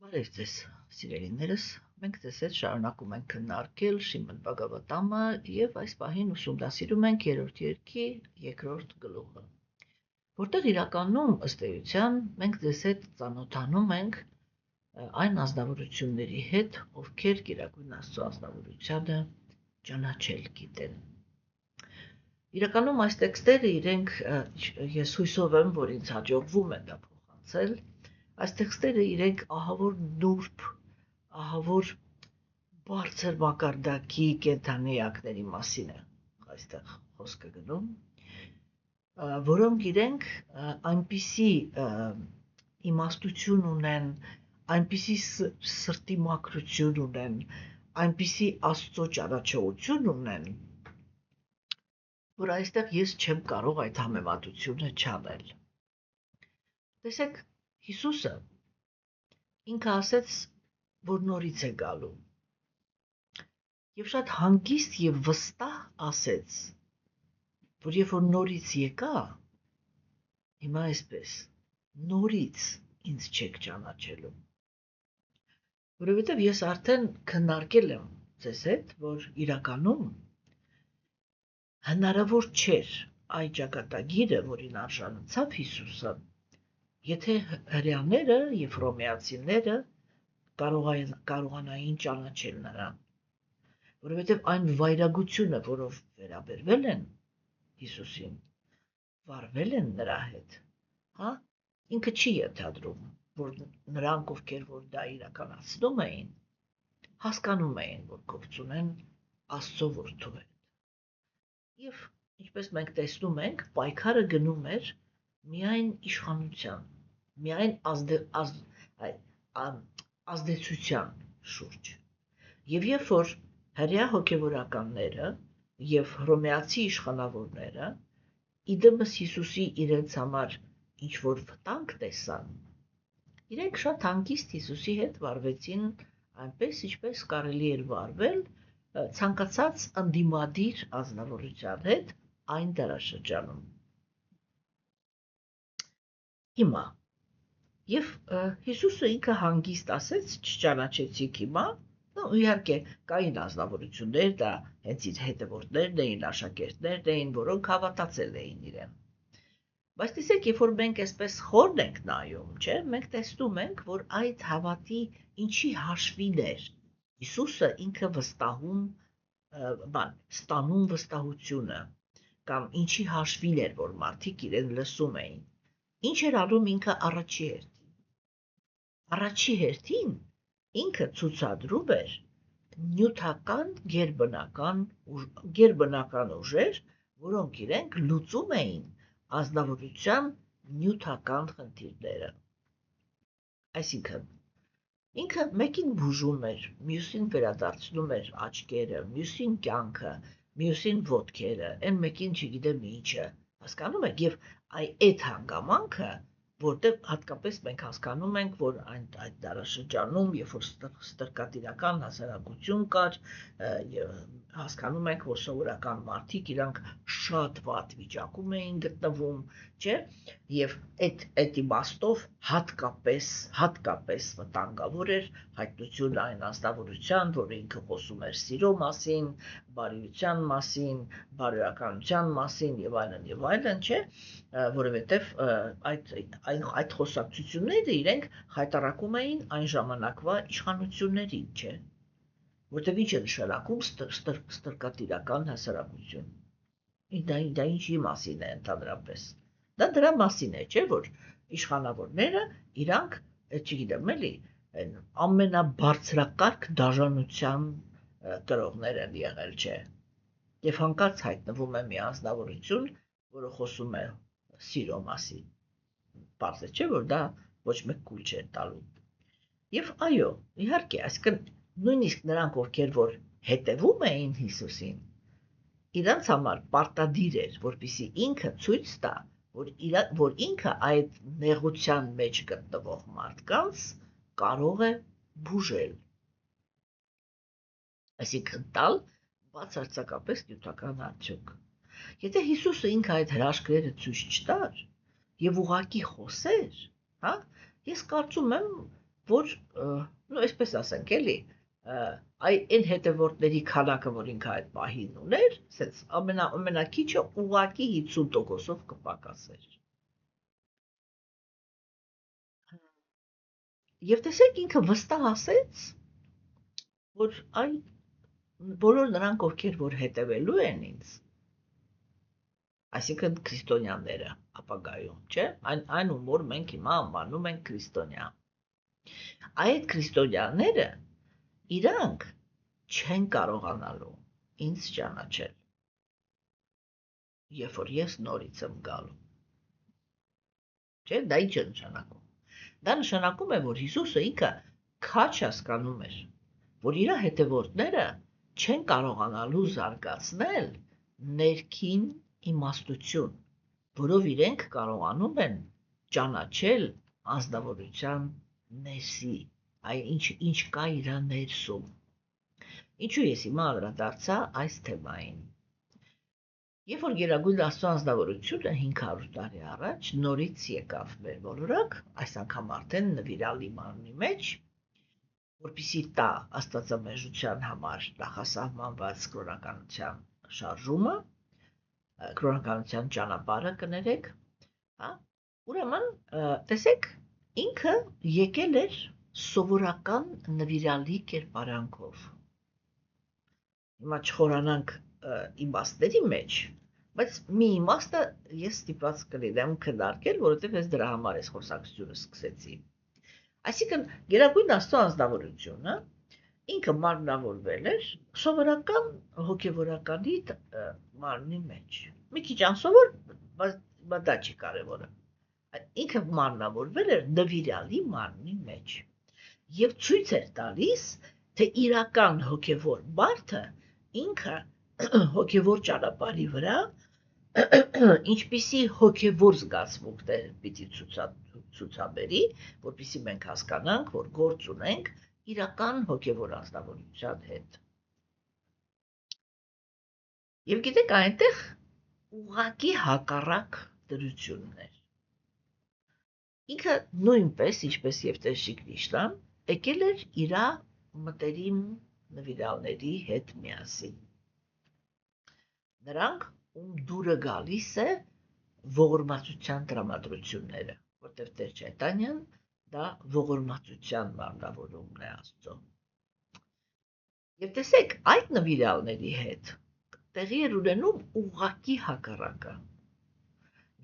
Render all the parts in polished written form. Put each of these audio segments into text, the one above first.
Բարև ձեզ, սիրելիներս, մենք ձեզ հետ շարունակում ենք քննարկել Շիմոն Բաղավատամը եւ այս պահին ուսումնասիրում ենք 3-րդ երկի 2-րդ գլուխը, որտեղ իրականում ըստ էության մենք ձեզ հետ ծանոթանում ենք այն ազնվորությունների հետ, ովքեր Գերագույն Աստծո ազնվորությանը ճանաչել գիտեն։ Իրականում այս տեքստերը իրենք ես հույսով եմ, որ ինձ հաջողվում է դա փոխանցել։ Այս տեքստերը իրենք ահավոր նուրբ, ահավոր բարձր մակարդակի կենդանիակների մասին է այստեղ խոսքը գնում, որոնք իրենք այնպիսի իմաստություն ունեն, այնպիսի սրտի մաքրություն ունեն, այնպիսի Աստծո ճանաչողություն ունեն, որ այստեղ ես չեմ կարող այդ համեմատությունը չանել։ Տեսեք, Հիսուսը ինքը ասեց, որ նորից է գալու, եւ շատ հանգիստ եւ վստահ ասեց, որ երբ որ նորից եկա, հիմա այսպես, նորից ինձ չեք ճանաչելու, որովհետեւ ես արդեն քննարկել եմ ձեզ հետ, որ իրականում հնարավոր չէր այդ ճակատագիրը, որին արժանացավ Հիսուսը, եթե հրեաները եւ հռոմեացիները կարողանային ճանաչել նրան, որովհետեւ այն վայրագությունը, որով վերաբերվել են Հիսուսին, վարվել են նրա հետ, հա, ինքը չի ենթադրում, որ նրանք, ովքեր որ դա իրականացնում էին, հասկանում էին, որ գործ ունեն Աստծո որդու հետ։ Եվ ինչպես մենք տեսնում ենք, պայքարը գնում էր միայն իշխանության, միայն ազդեցության շուրջ։ Եվ երբ որ հրեա հոգևորականները եւ հռոմեացի իշխանավորները իդեմս Հիսուսի իրենց համար ինչ որ վտանգ տեսան, իրենք շատ հանգիստ Հիսուսի հետ վարվեցին այնպես, ինչպես կարելի էր վարվել ցանկացած ընդդիմադիր ազնվորության հետ այն դարաշրջանում։ Հիմա եւ Հիսուսը ինքը հանգիստ ասեց, չճանաչեցիք հիմա, իհարկե կային ազնվորություններ, դա հենց իր հետևորդներն էին, աշակերտներն էին, որոնք հավատացել էին իրեն։ Բայց տեսեք, երբ որ մենք այսպես խորն ենք նայում, չէ, մենք տեսնում ենք, որ այդ հավատի ինչի հաշվին էր Հիսուսը ինքը վստահում ստանում վստահությունը կամ ինչի հաշվին էր, որ մարդիկ իրեն լսում էին, ինչ էր անում ինքը առաջի հերթին ինքը ցուցադրում էր նյութական գերբնական ուժեր, որոնք իրենք լուծում էին ազնվորության նյութական խնդիրները, այսինքն ինքը մեկին բուժում էր, մյուսին վերադարձնում էր աչքերը, մյուսին կյանքը, մյուսին ոտքերը, այն մեկին չգիտեմ ինչը, հասկանում եք, եւ այդ հանգամանքը, որտեղ հատկապես մենք հասկանում ենք, որ այդ դարաշրջանում, երբ որ ստրկատիրական հասարակություն կար, հասկանում ենք, որ սովորական մարդիկ իրանք շատ վատ վիճակում էին գտնվում, չէ, եւ այդ իմաստով հատկապես վտանգավոր էր հայտնությունը այն ազնվորության, որը ինքը խոսում էր սիրո մասին, բարիության մասին, բարոյականության մասին եւ այլն, չէ, որովհետեւ այդ խոսակցությունները իրենք խայտարակում էին այն ժամանակվա իշխանություններին, չէ, որտեղ ինչ է նշանակում ստրկատիրական հասարակություն։ Դա ինչի մասին է ընդհանրապես։ Դա դրա մասին է, չէ, որ իշխանավորները իրանք, չգիտեմ էլի, ամենաբարձրակարգ դաժանության կրողներ են եղել, չէ։ Եվ հանկարծ հայտնվում է մի ազնվորություն, որը խոսում է սիրո մասին։ Պարզ է, չէ, որ դա ոչ մեկ կուլ չէր տալու։ Եվ այո, իհարկե, այսինքն նույնիսկ նրանք, ովքեր որ հետևում էին Հիսուսին, իրանց համար պարտադիր էր, որպեսզի ինքը ցույց տա, որ ինքը այդ նեղության մեջ գտնվող մարդկանց կարող է բուժել, այսինքն տալ բացարձակապես նյութական արդյունք։ Եթե Հիսուսը ինքը այդ հրաշքները ցույց չտար եւ ուղղակի խոսեր, հա, ես կարծում եմ որ այսպես ասենք էլի, այն հետևորդների քանակը, որ ինքը այդ պահին ուներ, ասենց ամենակիչը ուղղակի 50%-ով կպակասեր։ Եվ տեսեք ինքը վստահ ասեց, որ այն բոլոր նրանք, ովքեր որ հետևելու են ինձ, այսինքն քրիստոնյաները ապագայում, չէ՞, այն ում որ մենք հիմա անվանում ենք քրիստոնյա։ Այդ քրիստոնյաները իրանք չեն կարողանալու ինձ ճանաչել, երբ որ ես նորից եմ գալու։ Չէ՞, դա ինչ է նշանակում։ Դա նշանակում է, որ Հիսուսը ինքը քաչ հասկանում էր, որ իր հետևորդները չեն կարողանալու զարգացնել ներքին իմաստություն, որով իրենք կարողանում են ճանաչել անձնավորության ներսի, ինչ կա իր ներսում։ Ինչու ես հիմա անդրադարձա այս թեմային։ Երբ որ Գերագույն Աստծո անձնավորությունը 500 տարի առաջ նորից եկավ մեր ոլորակ, այս անգամ արդեն նվիրալի մարմնի մեջ, որպեսզի տա աստվածամեժության համար նախասահմանված կրոնականության շարժումը, կրոնականության ճանապարհը կներեք, հա, ուրեմն տեսեք, ինքը եկել էր սովորական նվիրալի կերպարանքով։ Հիմա չխորանանք իմաստների մեջ, բայց մի իմաստը ես ստիպված կլինեմ քննարկել, որովհետև ես դրա համար այս խոսակցությունը սկսեցի։ Այսինքն Գերագույն Աստծո անձնավորությունը ինքը մարմնավորվել էր սովորական հոգևորականի մարմնի մեջ։ Մի քիչ անսովոր, բայց դա չի կարևորը։ Ինքը մարմնավորվել էր նվիրալի մարմնի մեջ եւ ցույց էր տալիս, թե իրական հոգևոր բարդը ինքը հոգևոր ճանապարհի վրա ինչպիսի հոգևոր զգացմունքներ պիտի ցուցաբերի, որպեսզի մենք հասկանանք, որ գործ ունենք իրական հոգևոր անձնավորության հետ։ Եվ գիտեք, այնտեղ ուղղակի հակառակ դրություններ։ Ինքը նույնպես, ինչպես եւ Տեր Շիկրիշտան, եկել էր իր մտերիմ նվիրալների հետ միասին։ Նրանք, ում դուրը գալիս է ողորմածության տրամադրությունները, որտեղ Տեր Չայտանյան դա ողորմածության մարմնավորումն է Աստծո։ Եվ տեսեք, այդ նվիրալների հետ տեղի էր ունենում ուղղակի հակառակը։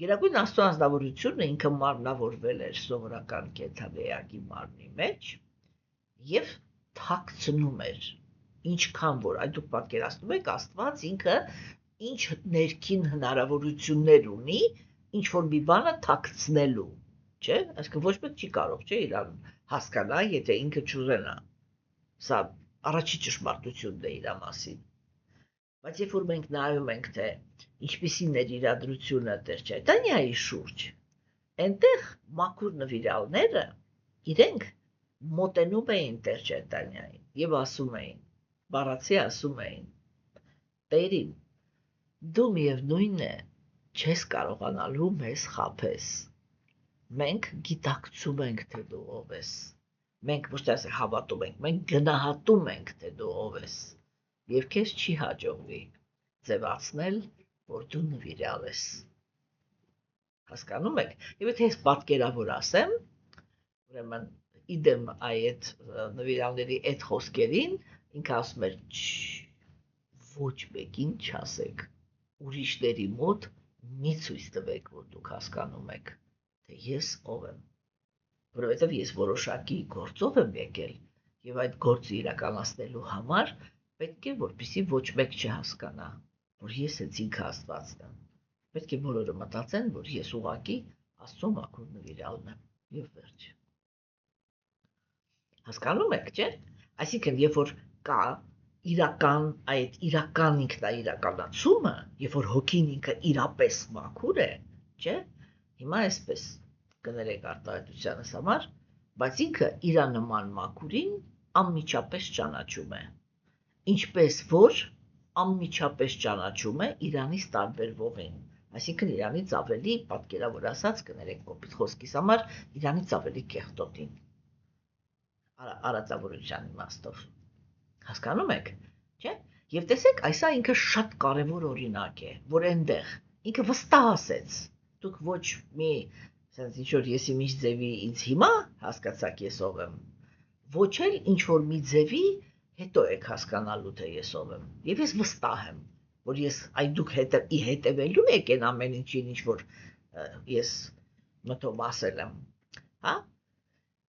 Գերագույն Աստծո անձնավորությունը ինքը մարմնավորվել էր սովորական կենդանեակի մարմնի մեջ եւ թաքցնում էր, ինչքան որ այդ դուք պատկերացնում եք, Աստված ինքը ինչ ներքին հնարավորություններ ունի, ինչ որ մի բանը թաքցնելու, չէ՞, այսինքն ոչ մեկ չի կարող, չէ՞, իրան հասկանա, եթե ինքը չուզենա։ Սա առաջի ճշմարտությունն է իր մասին։ Բայց երբ որ մենք նայում ենք, թե ինչպիսին էր իրադրությունը Տեր Չայտանյայի շուրջ, այնտեղ մաքուր նվիրալները իրենք մոտենում էին Տեր Չայտանյային եւ ասում էին, բառացի ասում էին. Տերին, դու միևնույն է, չես կարողանալու մեզ խաբես։ Մենք գիտակցում ենք, թե դու ով ես։ Մենք ոչ թե հավատում ենք, մենք գնահատում ենք, թե դու ով ես։ Եվ քեզ չի հաջողվի ձևացնել, որ դու նվիրյալ ես։ Հասկանում եք։ Եվ եթե ես պատկերավոր ասեմ, ուրեմն իդեմ այդ նվիրյալների այդ խոսքերին, ինքը ասում էր, ոչ մեկին չասեք, ուրիշների մոտ մի ցույց տվեք, որ դուք հասկանում եք, թե ես ով եմ, որովհետև ես որոշակի գործով եմ եկել, եւ այդ գործը իրականացնելու համար պետք է որպեսզի ոչ մեկ չհասկանա, որ ես հենց ինքը Աստվածն եմ։ Պետք է բոլորը մտածեն, որ ես ուղղակի Աստծո մաքուր նվիրյալն եմ եւ վերջ։ Հասկանում եք, չէ՞։ Այսինքն, երբ որ կա այդ իրական ինքնաիրականացումը, երբ որ հոգին ինքը իրապես մաքուր է, չէ՞։ Հիմա այսպես կներեք արտահայտությանս համար, բայց ինքը իր նման մաքուրին անմիջապես ճանաչում է, ինչպես որ անմիջապես ճանաչում է իրանից տարբերվողին, այսինքն իրանից ավելի, պատկերավոր ասած, կներեք կոպիտ խոսքիս համար, իրանից ավելի կեղտոտին։ արածավորության իմաստով։ Հասկանում եք, չէ՞։ Եվ տեսեք, այսա ինքը շատ կարևոր օրինակ է, որ այնտեղ ինքը վստահ ասեց, դուք ոչ մի sense ինչ որ եսի մի ձևի ինձ հիմա հասկացաք ես ով եմ, ոչ էլ ինչ որ մի ձևի հետո եք հասկանալու թե ես ով եմ։ Եվ ես վստահ եմ, որ ես այ դուք հետևելու եք այն ամեն ինչին, ինչ որ ես մտով ասել եմ, հա։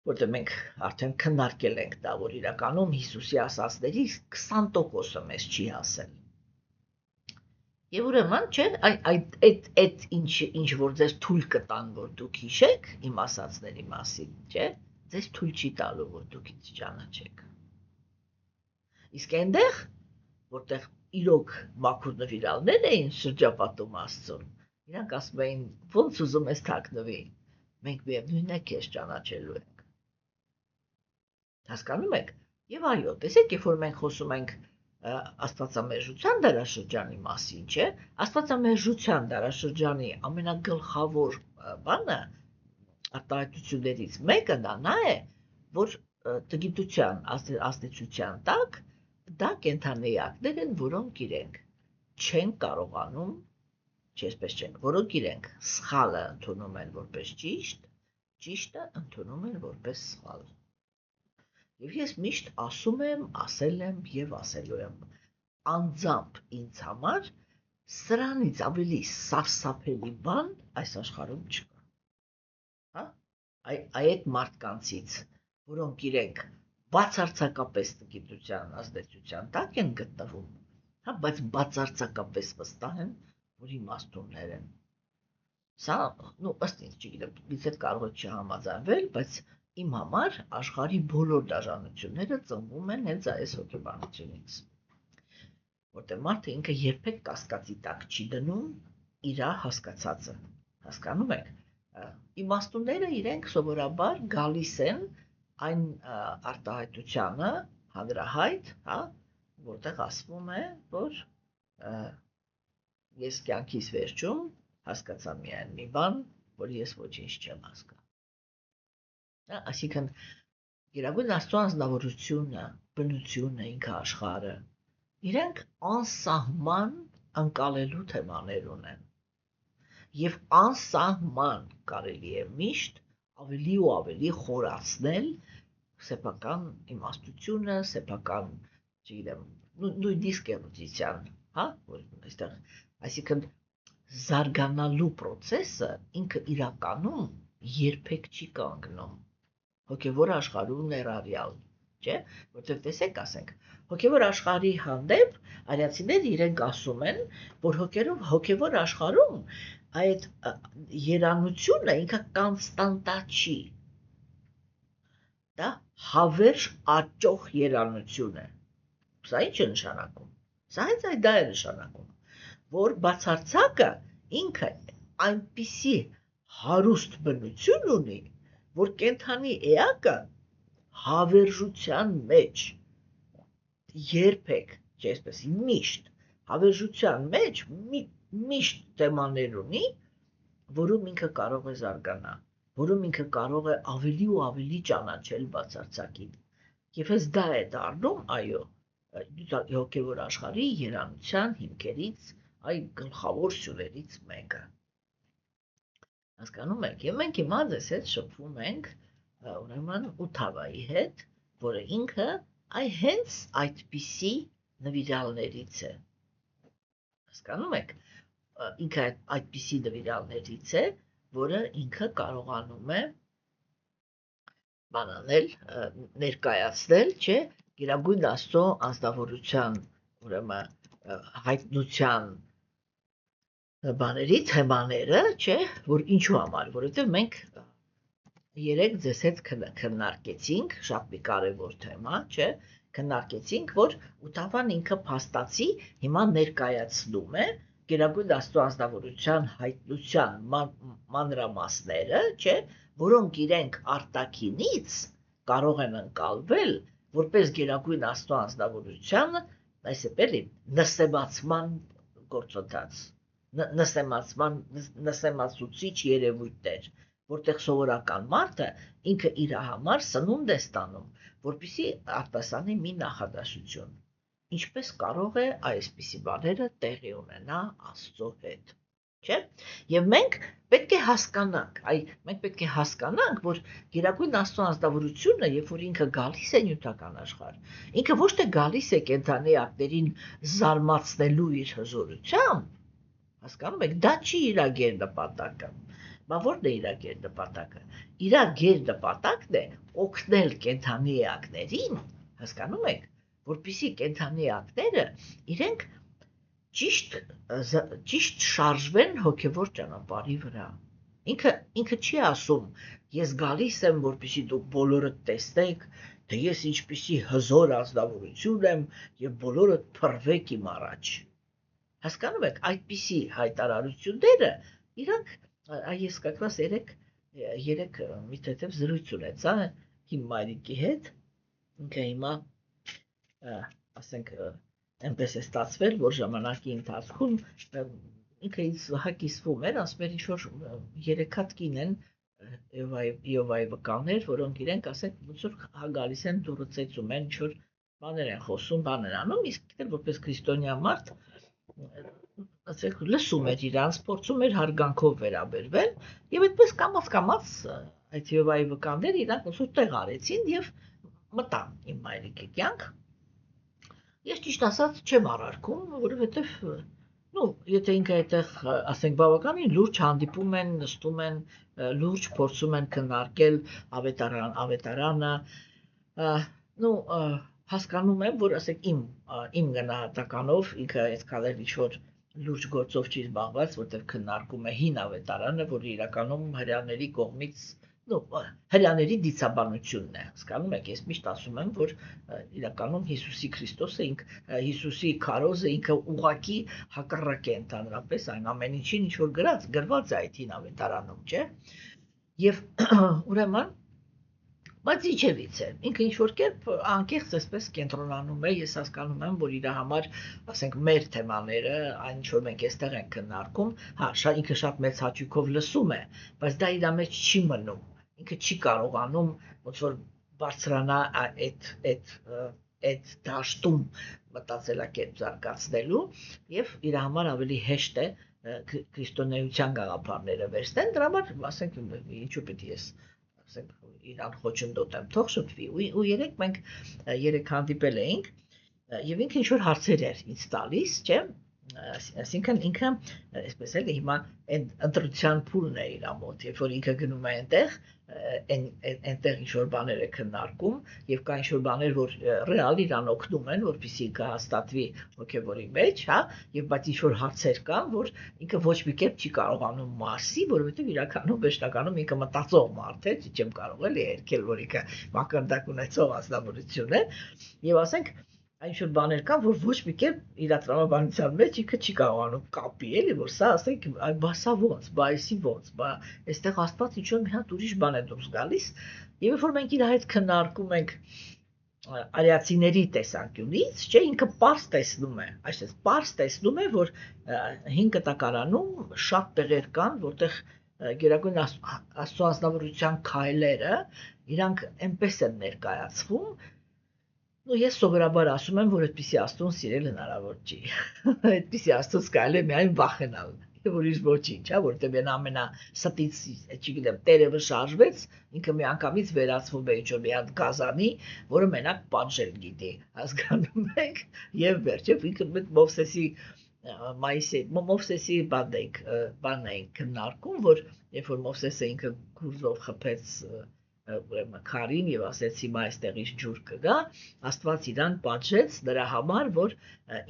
Որտեղ մենք արդեն քննարկել ենք դա, որ իրականում Հիսուսի ասածների 20%-ը մեզ չի ասել։ Եվ ուրեմն, չէ, այդ ինչ որ ձեզ թույլ կտան, որ դուք հիշեք իմ ասածների մասին, չէ, ձեզ թույլ չի տալու, որ դուք ինձ ճանաչեք։ Իսկ այնտեղ, որտեղ իրոք մաքուր նվիրալներ էին շրջապատում Աստծուն, իրանք ասում էին, ոնց ուզում ես թաքնվի, մենք միևնույնն է քեզ ճանաչելու ենք։ Հասկանում եք։ Եվ այո, տեսեք, երբ որ մենք խոսում ենք աստվածամերժության դարաշրջանի մասին, չէ, աստվածամերժության դարաշրջանի ամենագլխավոր բանը արտահայտություններից մեկը նա է, որ տգիտության ազդեցության տակ դա կենդանիակներ են, որոնք իրենք չեն կարողանում, չեսպես չեն, որոնք իրենք սխալը ընդունում են որպես ճիշտ, ճիշտը ընդունում են որպես սխալ։ Եվ ես միշտ ասում եմ, ասել եմ եւ ասելու եմ, անձամբ ինձ համար սրանից ավելի սարսափելի բան այս աշխարհում չկա։ Հա? Այդ մարդկանցից, որոնք իրենք բացարձակապես տգիտության ազդեցության տակ են գտնվում, հա, բայց բացարձակապես վստահ են, որ իմաստուններ են։ Սա, ըստ ինձ, չգիտեմ, ինձ հետ կարող է չհամաձայնվել, բայց իմ համար աշխարհի բոլոր դաժանությունները ծնվում են հենց այս հոգեբանությունից, որտեղ մարդը ինքը երբեք կասկածի տակ չի դնում իր հասկացածը, հասկանում եք, իմաստունները իրենք սովորաբար գալիս են այն արտահայտությանը հանրահայտ, հա, որտեղ ասվում է, որ ես կյանքիս վերջում հասկացա միայն մի բան, որ ես ոչինչ չեմ հասկանում։ Այսինքն Գերագույն Աստծո անձնավորությունը, բնությունը, ինքը աշխարհը, իրենք անսահման ընկալելու թեմաներ ունեն։ Եվ անսահման կարելի է միշտ ավելի ու ավելի խորացնել սեփական իմաստությունը, սեփական, չգիտեմ, նույնիսկ էրուդիցիան, հա, այստեղ, այսինքն զարգանալու process-ը ինքը իրականում երբեք չի կանգնում։ Հոգևոր աշխարհում ներառյալ, չէ՞, որտեղ տեսեք, ասենք, հոգևոր աշխարհի հանդեպ արիացիները իրենք ասում են, որ հոգևոր աշխարհում այդ երանությունը ինքը կոնստանտա չի։ Դա հավերժ աճող երանություն է։ Սա ինչ է նշանակում։ Սա հենց դա է նշանակում, որ բացարձակը ինքը այնպիսի հարուստ բնություն ունի, որ կենդանի էակը հավերժության մեջ երբեք, չեսպես միշտ, հավերժության մեջ միշտ թեմաներ ունի, որում ինքը կարող է զարգանալ, որում ինքը կարող է ավելի ու ավելի ճանաչել բացարձակին։ Եվ հենց դա է դառնում, այո, հոգևոր աշխարհի երանության հիմքերից, այ գլխավոր սյուներից մեկը։ Հասկանում եք, եւ մենք հիմա ձեզ հետ շփվում ենք ուրեմն Ութավայի հետ, որը ինքը հենց այդպիսի նվիրալներից է։ Հասկանում եք, ինքը այդպիսի նվիրալներից է, որը ինքը կարողանում է բանանել, ներկայացնել, չէ, Գերագույն Աստծո անձնավորության, ուրեմն հայտնության բաների թեմաները, չէ, որ ինչու համար, որովհետև մենք երեք ձեզ հետ քննարկեցինք շատ մի կարևոր թեմա, չէ, քննարկեցինք, որ Ութավան ինքը փաստացի հիմա ներկայացնում է Գերագույն Աստծո անձնավորության հայտնության մանրամասները, չէ, որոնք իրենք արտաքինից կարող են ընկալվել որպես Գերագույն Աստծո անձնավորության, այսպես նսեմացման գործընթաց, նսեմացուցիչ երևույթներ, որտեղ սովորական մարդը ինքը իր համար սնունդ է ստանում, որպեսզի արտասանի մի նախադասություն։ Ինչպես կարող է այսպիսի բաները տեղի ունենա Աստծո հետ։ Չէ՞։ Եվ մենք պետք է հասկանանք, որ Գերագույն Աստծո ազնվորությունը, երբ որ ինքը գալիս է նյութական աշխարհ, ինքը ոչ թե գալիս է կենդանի ակներին զարմացնելու իր հզորությամբ, հասկանում եք, դա չի իր գերնպատակը։ Բա ո՞րն է իր գերնպատակը։ Իր գերնպատակն է օգնել կենդանի ակներին, հասկանում եք, որպեսզի կենդանի ակները իրենք ճիշտ շարժվեն հոգևոր ճանապարհի վրա։ Ինքը չի ասում, ես գալիս եմ, որպեսզի դուք բոլորդ տեսնեք, թե ես ինչպիսի հզոր ազնվորություն եմ եւ բոլորդ փռվեք իմ առաջ։ Հասկանում եք, այդպիսի հայտարարությունները իրանք ես կակված երեք մի թեթև զրույց ունեցա իմ մայրիկի հետ, ինքը հիմա ասենք այնպես է ստացվել, որ ժամանակի ընթացքում ինքը ինձ հակիսվում էր, ասում էր ինչ-որ 3 հատ կին են Եհովայի վկաներ, որոնք իրենք ասենք ոնց որ գալիս են դուրը ծեծում են, ինչ-որ բաներ են խոսում, բաներ անում, իսկ դեռ որպես քրիստոնյա մարդ ասենք լսում էր իրանց, փորձում էր հարգանքով վերաբերվել, եւ այդպես կամաց այդ Եհովայի վկաները իրանք ոնց որ տեղ արեցին եւ մտան իմ մայրիկի կյանք։ Ես ճիշտ ասած չեմ առարկում, որովհետև եթե ինքը այդտեղ ասենք բավականին լուրջ հանդիպում են, նստում են, լուրջ փորձում են քննարկել ավետարանը, հասկանում եմ, որ ասենք իմ գնահատականով ինքը այդքան էլ ինչ-որ լուրջ գործով չի զբաղված, որտեղ քննարկում է հին ավետարանը, որը իրականում հրեաների կողմից հրեաների դիցաբանությունն է, հասկանում եք, ես միշտ ասում եմ, որ իրականում Հիսուսի Քրիստոսը, Հիսուսի քարոզը ինքը ուղղակի հակառակ է ընդհանրապես այն ամեն ինչին, ինչ որ գրված է այդ հին ավետարանում, չէ՞։ Եվ ուրեմն, բայց իջևից է, ինքը ինչ-որ կերպ անկեղծ այսպես կենտրոնանում է, ես հասկանում եմ, որ իր համար, ասենք, մեր թեմաները, այն ինչ որ մենք այստեղ ենք քննարկում, ինքը շատ մեծ հաճույքով լսում է, բայց դա իր մեջ չի մնում, ինքը չի կարողանում ոնց որ բարձրանա այդ դաշտում մտածելակերպ զարգացնելու եւ իր համար ավելի հեշտ է քրիստոնեության գաղափարները վերցնել, դրա համար, ասենք, ինչու պետք է ես ասենք իրան խոչընդոտ եմ, թող շփվի, ու մենք երեք հանդիպել էինք, եւ ինքը ինչ-որ հարցեր էր ինձ տալիս, չէ՞, այսինքն ինքը, այսպես էլ հիմա ընտրության փուլն է իր մոտ, երբ որ ինքը գնում է այնտեղ ինչ-որ բաներ է քննարկում, եւ կա ինչ-որ բաներ, որ ռեալ իրան օգնում են, որպեսզի կհաստատվի հոգեվորի մեջ, եւ բայց ինչ-որ հարցեր կան, որ ինքը ոչ մի կերպ չի կարողանում մարսի, որովհետեւ իրականում վերջնականում ինքը մտածող մարդ է, չեմ կարող էլի երկել, որ ինքը մակարդակ ունեցող ազնվորություն է, եւ ասենք այն-որ բաներ կան, որ ոչ մի կերպ իր տրամաբանության մեջ ինքը չի կարողանում կապի, էլի, որ սա ասենք, բա սա ոնց, բա այսի ոնց, բա այստեղ Աստված ինչ-որ մի հատ ուրիշ բան է դուրս գալիս, եւ երբ որ մենք իր հետ քննարկում ենք արիացիների տեսանկյունից, չէ, ինքը պարզ տեսնում է, այսպես պարզ տեսնում է, որ հին կտակարանում շատ տեղեր կան, որտեղ Գերագույն Աստծո ազնվորության քայլերը իրանք այնպես են ներկայացվում. Ես սովորաբար ասում եմ, որ այդպիսի Աստծուն սիրել հնարավոր չի։ Այդպիսի Աստծուց կարելի է միայն վախենալ, եւ ուրիշ ոչինչ, որովհետեւ այն ամենաստից, չգիտեմ, տերևը շարժվեց, ինքը միանգամից վերածվում է ինչ-որ մի հատ գազանի, որը մենակ պատժել գիտի, հասկանում եք, եւ վերջը ինքը Մովսեսի բանն էինք քննարկում, որ երբ որ Մովսեսը ինքը գուրզով խփեց ուրեմն քարին եւ ասեց հիմա այստեղից ջուր կգա, Աստված իրան պատժեց նրա համար, որ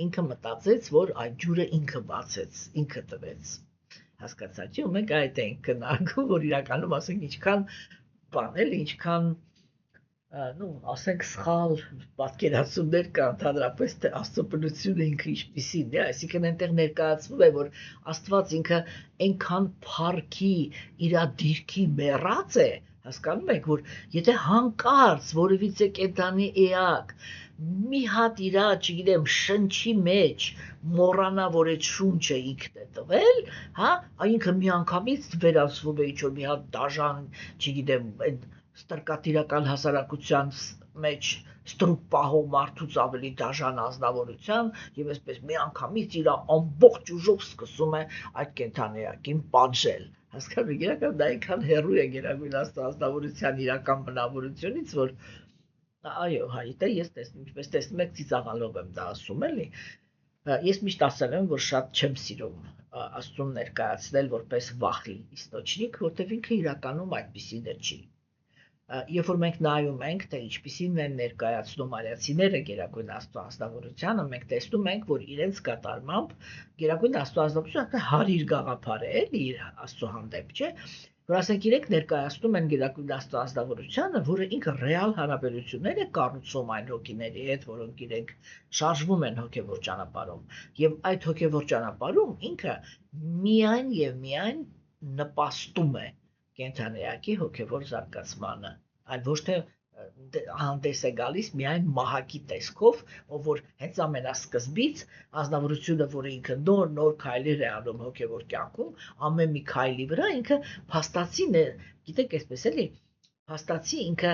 ինքը մտածեց, որ այդ ջուրը ինքը բացեց, ինքը տվեց։ Հասկացա՞ք, ու մենք այդ ենք քննարկում, որ իրականում ասենք ինչքան բանել, ինչքան ասենք սխալ պատկերացումներ կան, ընդհանրապես թե Աստծո բնությունը ինքը ինչպիսին է, այսինքն այնտեղ ներկայացվում է, որ Աստված ինքը այնքան փառքի իր դիրքի մեռած է, Հասկանում եք, որ եթե հանկարծ որևիցե կենդանի էակ մի հատ իրա, չգիտեմ, շնչի մեջ մոռանա, որ այդ շունչը ինքն է տվել, հա, ինքը միանգամից վերածվում է ինչ-որ մի հատ դաժան, չգիտեմ, այդ ստրկատիրական հասարակության մեջ ստրուկ պահող մարդուց ավելի դաժան ազնվորության եւ այսպես միանգամից իր ամբողջ ուժով սկսում է այդ կենդանիակին պատժել։ Հասկանում եք, իրական դա այնքան հեռու է Գերագույն Աստվածավորության իրական բնավորությունից, որ այո, հայտե ես տեսնում, ինչպես տեսնում եք, ծիծաղալով եմ դա ասում, էլի։ Ես միշտ ասել եմ, որ շատ չեմ սիրում Աստծուն ներկայացնել որպես վախի իստոչնիկ, որտեղ ինքը իրականում այդպիսին չի։ Երբ որ մենք նայում ենք, թե ինչպիսին են ներկայացնում արիացիները Գերագույն Աստվածավորությանը, մենք տեսնում ենք, որ իրենց կատարմամբ Գերագույն Աստվածավորությունը հարիր գաղափար է, էլի իր Աստծո հանդեպ, չէ՞, որ ասենք իրենք ներկայացնում են Գերագույն Աստվածավորությունը, որը ինքը ռեալ հարաբերություններ է կառուցում այն հոգիների հետ, որոնք իրենք շարժվում են հոգևոր ճանապարհում, եւ այդ հոգևոր ճանապարհում ինքը միայն եւ միայն նպաստում է կենդանիակի հոգևոր զարգացմանը, այլ ոչ թե հանդես է գալիս միայն մահակի տեսքով, ով որ հենց ամենասկզբից ազնվորությունը, որը ինքը նոր քայլեր է անում հոգևոր կյանքում, ամեն մի քայլի վրա ինքը փաստացին է, գիտեք, այսպես էլի, փաստացի ինքը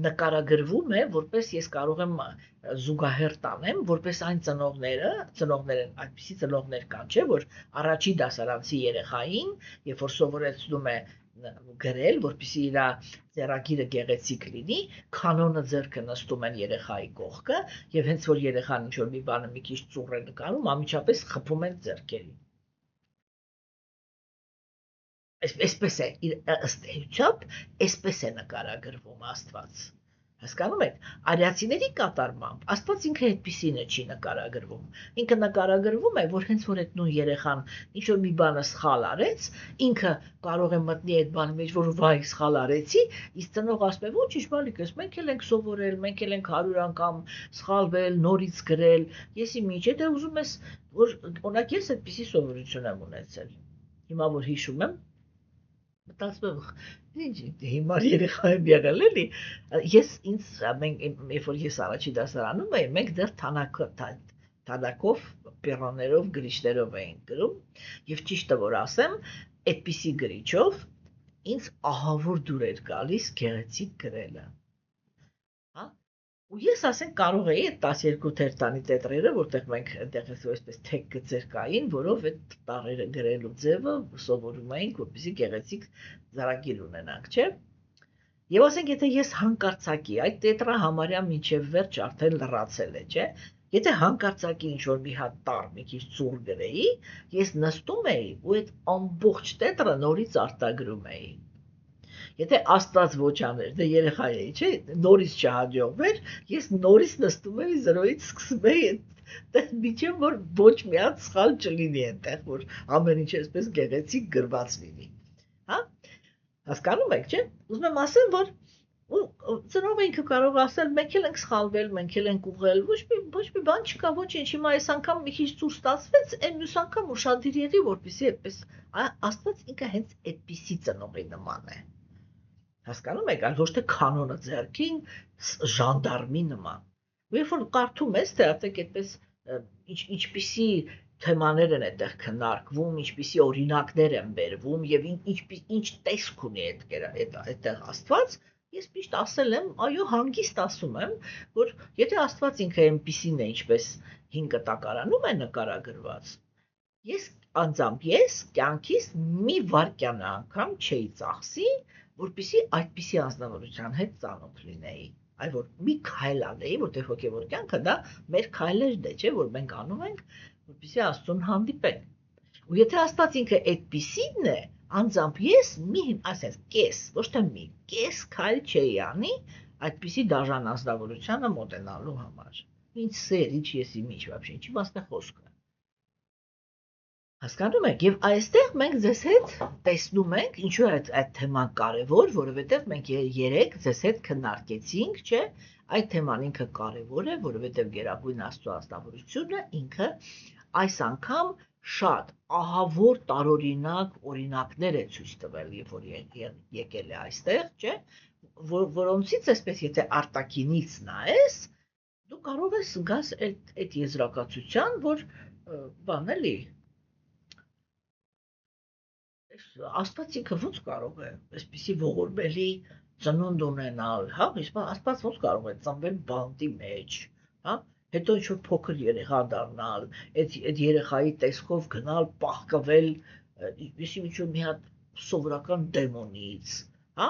նկարագրվում է, որպես ես կարող եմ զուգահեռ տանեմ, որպես այն ծնողները են, այդպիսի ծնողներ կան, չէ, որ առաջի դասարանցի երեխային, երբ որ սովորեցնում է գրել, որպեսզի իր ձեռագիրը գեղեցիկ լինի, կանոնը ձեռքը նստում են երեխայի կողքը, եւ հենց որ երեխան ինչ-որ մի բանը մի քիչ ծուռ է նկարում, անմիջապես խփում են ձեռքերին։ Այսպես է, ըստ էությամբ, այսպես է նկարագրվում Աստված։ Հասկանում եք, արիացիների կատարմամբ Աստված ինքը այդպիսին է չի նկարագրվում։ Ինքը նկարագրվում է, որ հենց որ այդ նույն երեխան ինչ որ մի բանը սխալ արեց, ինքը կարող է մտնի այդ բանի մեջ, որ վայ սխալ արեցի, իսկ ծնող ասում է, ոչինչ, մալիկս, մենք էլ ենք սովորել, մենք էլ ենք 100 անգամ սխալվել, նորից գրել։ Եսի միջ է, դե ուզում ես, որ օրինակ ես այդպիսի սովորություն եմ ունեցել։ Հիմա որ հիշում եմ, մտածում եմ, ինչ հիմար երեխա եմ եղել էլի, երբ որ ես առաջի դասարանում էի, մենք դեռ թանաքով, պեռոներով, գրիչներով էինք գրում, եւ ճիշտը որ ասեմ, այդպիսի գրիչով ինձ ահավոր դուր էր գալիս գեղեցիկ գրելը, հա, ու ես ասենք կարող էի այդ 12 թերթանի տետրերը, որտեղ մենք այնտեղ այսպես թեք գծեր կային, որով այդ տառերը գրելու ձևը սովորում էինք, որպեսզի գեղեցիկ ձեռագիր ունենանք, չէ՞։ Եվ ասենք, եթե ես հանկարծակի, այդ տետրը համարյա մինչև վերջ արդեն լրացել է, չէ՞։ Եթե հանկարծակի ինչ-որ մի հատ տառ մի քիչ ծուռ գրեի, ես նստում էի ու այդ ամբողջ տետրը նորից արտագրում էի։ Եթե Աստված ոչ աներ, դե երեխա էի, չէ, նորից չհաջողվեր, ես նորից նստում էի 0-ից սկսում էի այդ միջև որ ոչ մի հատ սխալ չլինի այնտեղ, որ ամեն ինչ այսպես գեղեցիկ գրված լինի։ Հա? Հասկանում եք, չէ՞։ Ուզում եմ ասեմ, որ ծնողը ինքը կարող ասել, մենք էլ ենք սխալվել, մենք էլ ենք ուղղել, ոչ մի բան չկա, ոչինչ, հիմա այս անգամ մի քիչ ծուր ստացվեց, այն մյուս անգամ ուշադիր եղի, որպեսզի այդպես Աստված ինքը հենց այդպիսի ծնողի նման է։ Հասկանում եք, այլ ոչ թե կանոնը ձեռքին ժանդարմի նման։ Երբ որ կարդում ես, թե ասեք այդպես ինչպիսի թեմաներ են այդտեղ քննարկվում, ինչպիսի օրինակներ են բերվում եւ ինչ տեսք ունի այդտեղ Աստված, ես միշտ ասել եմ, այո, հանգիստ ասում եմ, որ եթե Աստված ինքը այնպիսին է, ինչպես հին կտակարանում է նկարագրված, անձամբ ես կյանքիս մի վայրկյան անգամ չէի ծախսի, որպեսզի այդպիսի անձնավորության հետ ծանոթ լինեի, այլ որ մի քայլ անեի, որտեղ հոգևոր կյանքը դա մեր քայլերն է, չէ, որ մենք անում ենք, որպեսզի Աստծուն հանդիպենք։ Ու եթե Աստված ինքը այդպիսին է, անձամբ ես ասես կես, ոչ թե մի կես քայլ չէի անի այդպիսի դաժան անձնավորությանը մոտենալու համար։ Ինչ սեր, ինչ եսի միջ, вообще, ինչի մասն է խոսքը։ Հասկանում եք, եւ այստեղ մենք ձեզ հետ տեսնում ենք, ինչու է այդ թեման կարևոր, որովհետեւ մենք երեք ձեզ հետ քննարկեցինք, չէ, այդ թեման ինքը կարևոր է, որովհետեւ Գերագույն Աստծո ազնվորությունը ինքը այս անգամ շատ ահավոր տարօրինակ օրինակներ է ցույց տվել, երբ որ եկել է այստեղ, չէ, որոնցից այսպես եթե արտաքինից նայես, դու կարող ես գաս այդ եզրակացության, որ բան էլի Աստված ինքը ոնց կարող է այսպիսի ողորմելի ծնունդ ունենալ, հա, իսկ Աստված ոնց կարող է ծնվել բանտի մեջ, հա, հետո ինչ-որ փոքր երեխա դառնալ, այդ երեխայի տեսքով գնալ պահկվել, իսի ինչ-որ մի հատ սովորական դեմոնից, հա,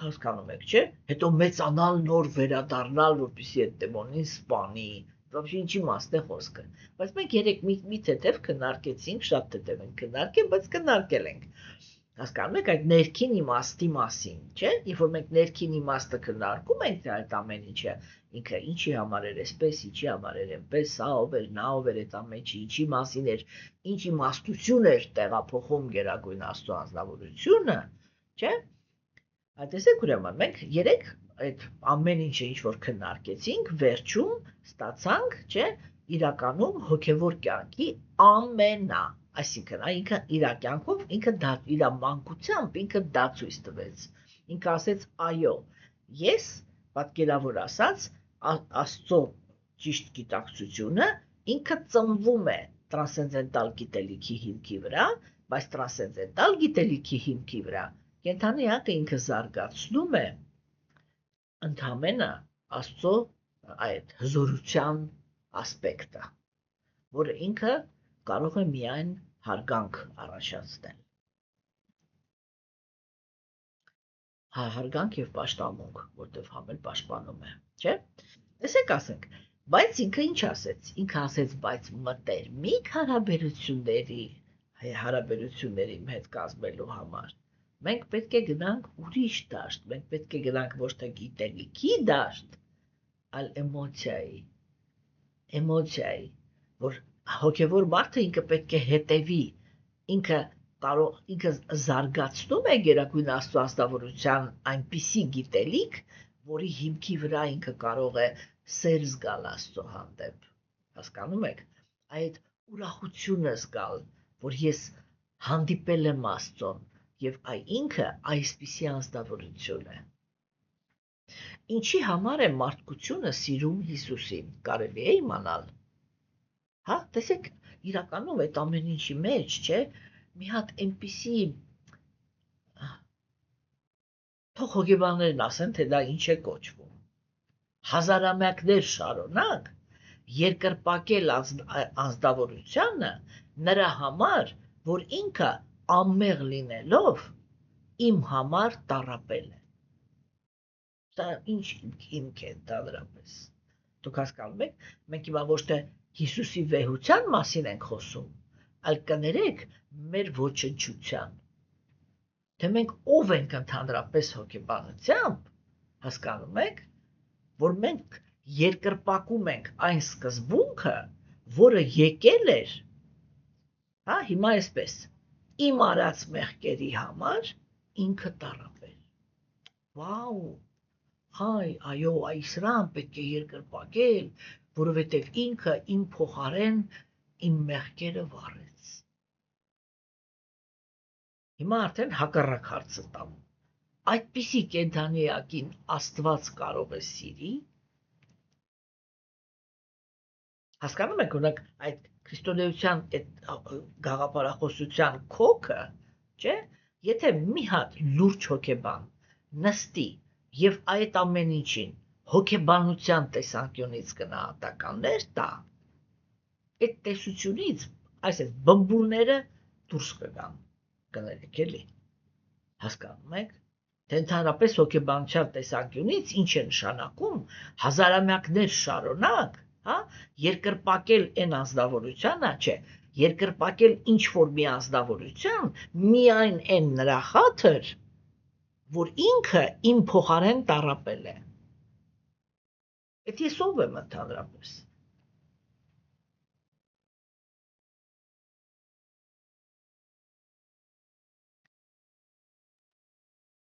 հասկանում եք, չէ, հետո մեծանալ նոր վերադառնալ, որպեսզի այդ դեմոնին սպանի, Вообще ինչի մասն է խոսքը, բայց մենք երեք մի թեթև քննարկեցինք, շատ թեթև ենք քննարկել, բայց քննարկել ենք, հասկանում եք այդ ներքին իմաստի մասին, չէ, երբ որ մենք ներքին իմաստը քննարկում ենք, այդ ամեն ինչը, ինքը ինչի համար էր այսպես, ինչի համար էր այնպես, սա ով էր, նա ով էր այդ ամենը, ինչի մասին էր, ինչ իմաստություն էր տեղափոխում Գերագույն Աստծո անձնավորությունը, չէ, տեսեք ուրեմն մենք երեք այդ ամեն ինչը ինչ որ քննարկեցինք, վերջում ստացանք, չէ, իրականում հոգևոր կյանքի այսինքն ինքը իր կյանքով ինքը դա իր մանկությամբ ինքը դա ցույց տվեց։ Ինքը ասեց այո, ես պատկերավոր ասած Աստծո ճիշտ գիտակցությունը ինքը ծնվում է տրանսցենդենտալ գիտելիքի հիմքի վրա, բայց տրանսցենդենտալ գիտելիքի հիմքի վրա կենդանի հատը ինքը զարգացնում է ընդհանրապես Աստծո այդ հզորության ասպեկտը, որը ինքը կարող է միայն հարգանք առաջացնել։ Հարգանք եւ պաշտամունք, որտեվ համել պաշտպանում է, չէ՞։ Տեսեք ասենք, բայց ինքը ինչ ասեց։ Ինքը ասեց, բայց մտերմիկ հարաբերությունների հետ կազմելու համար մենք պետք է գնանք ուրիշ դաշտ, մենք պետք է գնանք ոչ թե գիտելիքի դաշտ, այլ էմոցիայի, որ հոգևոր մարդը ինքը պետք է հետևի, ինքը զարգացնում է Գերագույն Աստծո ազնվորության այնպիսի գիտելիք, որի հիմքի վրա ինքը կարող է սեր զգալ Աստծո հանդեպ, հասկանում եք, այդ ուրախությունը զգալ, որ ես հանդիպել եմ Աստծուն, եւ ինքը այսպիսի անձնավորություն է։ Ինչի համար է մարդկությունը սիրում Հիսուսին, կարելի է իմանալ։ Հա, տեսեք, իրականում այդ ամեն ինչի մեջ, չէ, մի հատ այնպիսի թող հոգեբաններն ասեն, թե դա ինչ է կոչվում։ Հազարամյակներ շարունակ երկրպագել անձնավորությունը նրա համար, որ ինքը անմեղ լինելով իմ համար տառապել է։ Դա ինչ հիմք է ընդհանրապես։ Դուք հասկանում եք, մենք հիմա ոչ թե Հիսուսի վեհության մասին ենք խոսում, այլ կներեք մեր ոչնչության։ Թե մենք ով ենք ընդհանրապես հոգեբանությամբ, հասկանում եք, որ մենք երկրպագում ենք այն սկզբունքը, որը եկել էր, հա, հիմա այսպես, իմ արած մեղքերի համար ինքը տառապել։ Վաու, հայ, այո, Իսրան պետք է երկրպագել, որովհետև ինքը իմ փոխարեն իմ մեղքերը վառեց։ Հիմա արդեն հակառակ հարցը տամ։ Այդպիսի կենդանիակին Աստված կարող է սիրի։ Հասկանում եք, օրինակ այդ քրիստոնեության այդ գաղափարախոսության քոքը, չէ, եթե մի հատ լուրջ հոգեբան նստի եւ այդ ամեն ինչին հոգեբանության տեսանկյունից գնահատականներ տա, այդ տեսությունից, այսպես բմբուլները դուրս կգան, կներեք էլի, հասկանում եք, թե ընդհանրապես հոգեբանության տեսանկյունից ինչ է նշանակում հազարամյակներ շարունակ, հա, երկրպագել այն անձնավորությանը, չէ, երկրպագել ինչ որ մի անձնավորության, միայն այն նրա խաթր, որ ինքը իմ փոխարեն տառապել է։ Այդ ես ով եմ ընդհանրապես։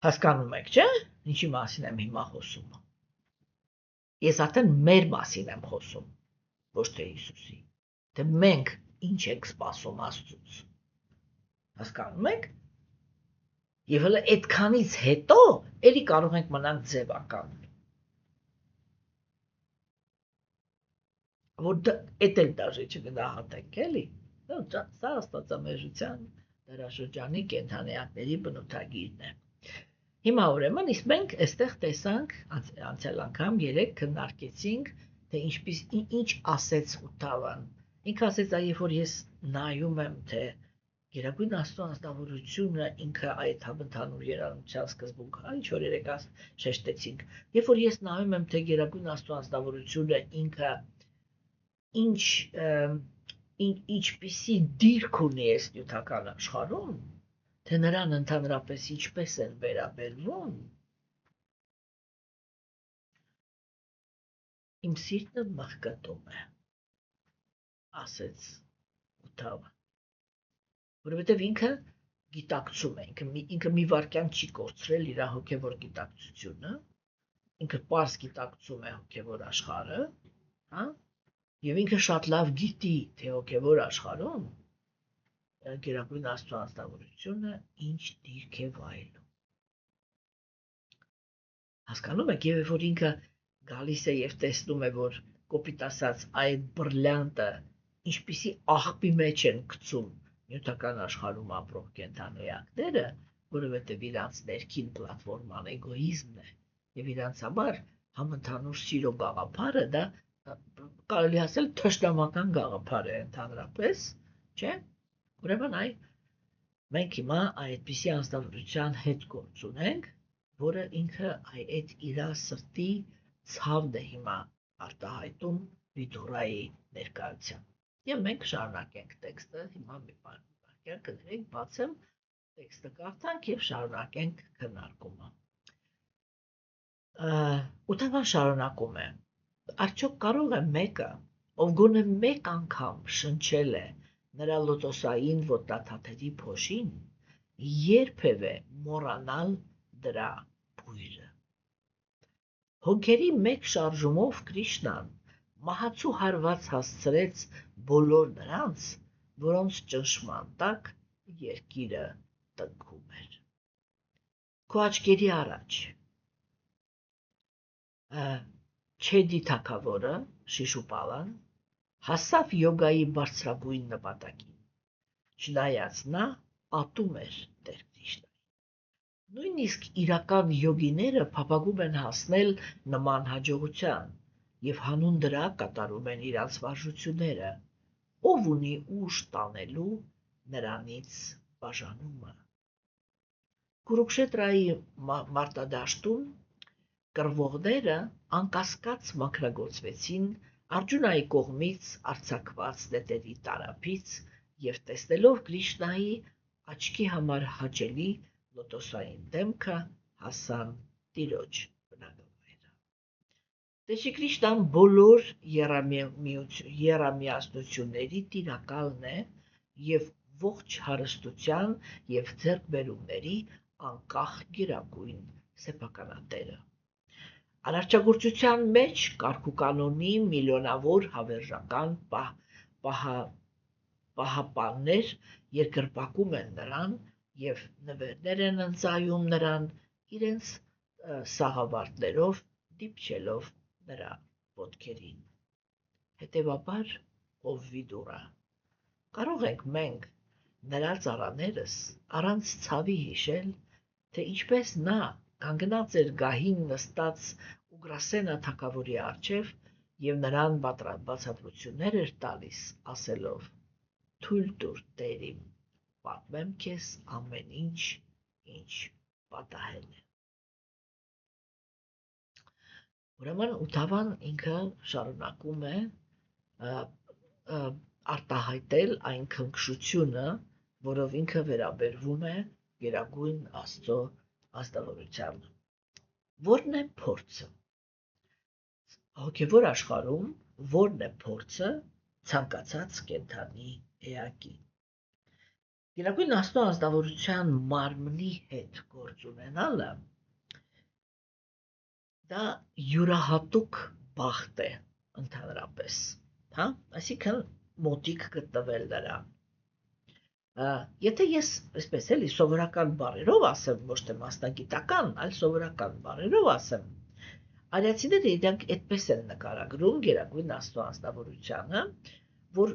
Հասկանում եք, չէ՞, ինչի մասին եմ հիմա խոսում։ Ես արդեն մեր մասին եմ խոսում, ոչ թե Հիսուսի։ Թե մենք ինչ ենք սպասում Աստծուց։ Հասկանում եք։ Եվ հələ այդքանից հետո էլի կարող ենք մնանք ձևական։ Որ էդ էլ դաժե չգնահատենք, էլի։ Սա աստվածամեժության դարաշրջանի կենդանիակների բնութագիրն է։ Հիմա ուրեմն իսկ մենք այստեղ տեսանք անցյալ անգամ 3 քննարկեցինք, թե ինչ ասեց Ութավան։ Ինքը ասեց, երբ որ ես նայում եմ, թե Գերագույն Աստծո անձնավորությունը ինքը այդ համընդհանուր երանության սկզբունք, ինչ որ երեք շեշտեցինք, երբ որ ես նայում եմ, թե Գերագույն Աստծո անձնավորությունը ինքը ինչպիսի դիրք ունի այս նյութական աշխարհում, թե նրան ընդհանրապես ինչպես են վերաբերվում, իմ սիրտը մղկտում է, ասեց Ութավը, որովհետև ինքը գիտակցում է, ինքը մի վարքյան չի կորցրել իր հոգևոր գիտակցությունը, ինքը պարզ գիտակցում է հոգևոր աշխարհը, հա, եւ ինքը շատ լավ գիտի, թե հոգևոր աշխարհում Գերագույն Աստծո անձնավորությունը ինչ դիրք է վայելում։ Հասկանում եք, եւ որ ինքը գալիս է եւ տեսնում է, որ կոպիտ ասած այդ բրլյանտը ինչպիսի աղբի մեջ են գցում նյութական աշխարհում ապրող կենդանիակները, որովհետեւ իրանց ներքին պլատֆորման էգոիզմն է եւ իրանց համար համընդհանուր սիրո գաղափարը դա կարելի ասել թշնամական գաղափար է ընդհանրապես, չէ՞։ Ուրեմն մենք հիմա այդպիսի անձնավորության հետ գործ ունենք, որը ինքը այդ իր սրտի ցավն է հիմա արտահայտում Վիդուրայի ներկայությամբ։ Եվ մենք շարունակենք տեքստը, հիմա մի բան կներեք, բացեմ տեքստը կարդանք եւ շարունակենք քննարկումը։ Ութավան շարունակում է. Արդյոք կարող է մեկը, ով գոնե մեկ անգամ շնչել է նրա լոտոսային ոտնաթաթերի փոշին, երբևէ մոռանալ դրա բույրը։ Հոգերի մեկ շարժումով Կրիշնան մահացու հարված հասցրեց բոլոր նրանց, որոնց ճնշման տակ երկիրը տնքում էր։ Քո աչքերի առաջ Չեդի թագավորը Շիշուպալան հասավ յոգայի բարձրագույն նպատակին, չնայած նա ատում էր Տեր Կրիշնային։ Նույնիսկ իրական յոգիները փափագում են հասնել նման հաջողության եւ հանուն դրա կատարում են իրենց վարժությունները, ով ունի ուժ տանելու նրանից բաժանումը։ Կուրուքշետրայի մարտադաշտում կռվողները անկասկած մաքրագործվեցին Արգջունայի կողմից արձակված նետերի տարափից եւ տեսնելով Կրիշնայի աչքի համար հաճելի լոտոսային դեմքը հասան տիրոջ բնակավայրը։ Տեր Կրիշնան բոլոր եռամիասնությունների տիրակալն է եւ ողջ հարստության եւ ձեռքբերումների անկախ գերագույն սեփականատերը։ Արարչագործության մեջ կարգուկանոնի միլիոնավոր հավերժական պահապաններ երկրպագում են նրան եւ նվերներ են ընծայում նրան իրենց սաղավարտներով դիպչելով նրա ոտքերին։ Հետևաբար, ով Վիդուրա, կարող ենք մենք նրա ծառաներս առանց ցավի հիշել, թե ինչպես նա կանգնած էր գահին նստած Ուգրասենա թագավորի առջև եւ նրան բացատրություններ էր տալիս, ասելով. «Թույլ տուր, Տեր իմ, պատմեմ քեզ ամեն ինչ, ինչ պատահել է»։ Ուրեմն Ութավան ինքը շարունակում է արտահայտել այն քնքշությունը, որով ինքը վերաբերվում է Գերագույն Աստծո ազնվորությանը։ Որն է փորձը։ Հոգևոր աշխարհում որն է փորձը ցանկացած կենդանի էակի։ Գերագույն Աստծո ազնվորության մարմնի հետ գործ ունենալը դա յուրահատուկ բախտ է ընդհանրապես, հա, այսինքն մոտիկ գտնվել նրան։ Եթե ես այսպես էլի սովորական բառերով ասեմ, ոչ թե մասնագիտական, այլ սովորական բառերով ասեմ, արիացիները իրենք այդպես են նկարագրում Գերագույն Աստծո անձնավորությանը, որ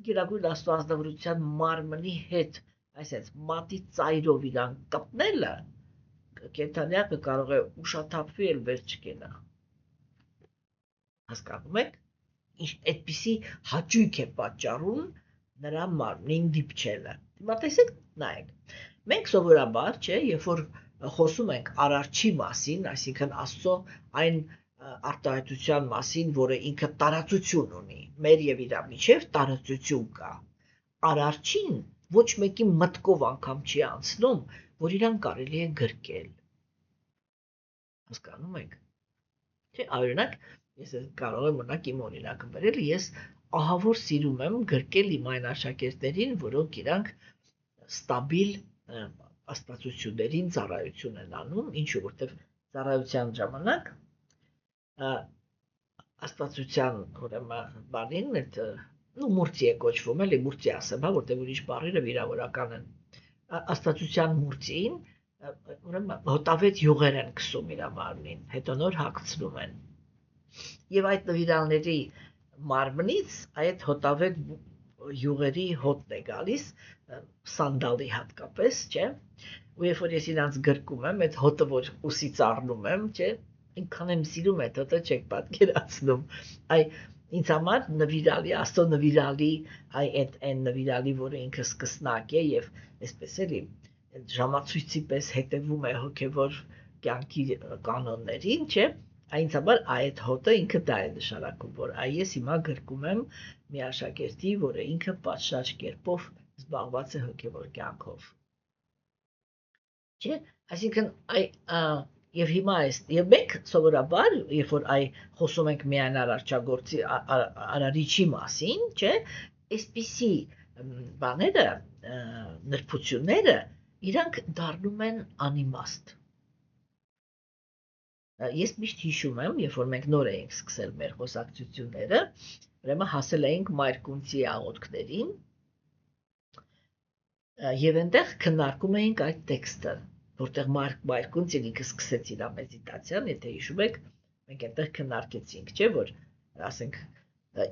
Գերագույն Աստծո անձնավորության մարմնի հետ, այսպես մատի ծայրով իրան կպնելը, կենդանյակը կարող է ուշաթափվի էլ վեր չկենա։ Հասկանում եք, այդպիսի հաճույք է պատճառում նրա մարմնին դիպչելը։ Հիմա տեսեք, նայեք, մենք սովորաբար, չէ, երբ որ խոսում ենք Արարչի մասին, այսինքն Աստծո այն արտահայտության մասին, որը ինքը տարածություն ունի, մեր եւ իր միջև տարածություն կա։ Արարչին ոչ մեկի մտքով անգամ չի անցնում, որ իրան կարելի է գրկել։ Հասկանում եք։ Չէ, օրինակ, ես կարող եմ օրինակ իմ օրինակը բերել, ես ահավոր սիրում եմ գրկել իմ այն աշակերտներին, որոնք իրանք ստաբիլ աստվածություններին ծառայություն են անում, ինչու որտեվ ծառայության ժամանակ աստվածության ուրեմն բանին այդ մուրցի է կոչվում, էլի մուրցի ասեմ, հա, որտեվ ուրիշ բառերը վիրավորական են։ Աստվածության մուրցին ուրեմն հոտավետ յուղեր են քսում իր մարմնին, հետո նոր հագցնում են։ Եվ այդ նվիրալների մարմնից այդ հոտավետ յուղերի հոտն է գալիս, սանդալի հատկապես, չէ, ու երբ որ ես իրանց գրկում եմ, այդ հոտը որ ուսից առնում եմ, չէ, ինքան եմ սիրում այդ հոտը չեք պատկերացնում, ինձ համար նվիրալի, Աստծո նվիրալի, այդ այն նվիրալի, որը ինքը սկսնակ է եւ այսպես էլի ժամացույցի պես հետևում է հոգեվոր կյանքի կանոններին, չէ, Այնց համար այդ հոտը ինքը դա է նշանակում, որ ես հիմա գրկում եմ մի աշակերտի, որը ինքը պատշաճ կերպով զբաղված է հոգևոր կյանքով։ Չէ, այսինքն եւ հիմա եւ մենք սովորաբար, երբ որ խոսում ենք միայն արարչագործի արարիչի մասին, չէ, այսպիսի բաները, նրբությունները իրանք դառնում են անիմաստ։ Ես միշտ հիշում եմ, երբ որ մենք նոր էինք սկսել մեր խոսակցությունները, ուրեմն հասել էինք Մայրկունցի աղոթքներին եւ այնտեղ քննարկում էինք այդ տեքստը, որտեղ Մայրկունցին ինքը սկսեց իր մեդիտացիան, եթե հիշում եք, մենք այնտեղ քննարկեցինք, չէ, որ ասենք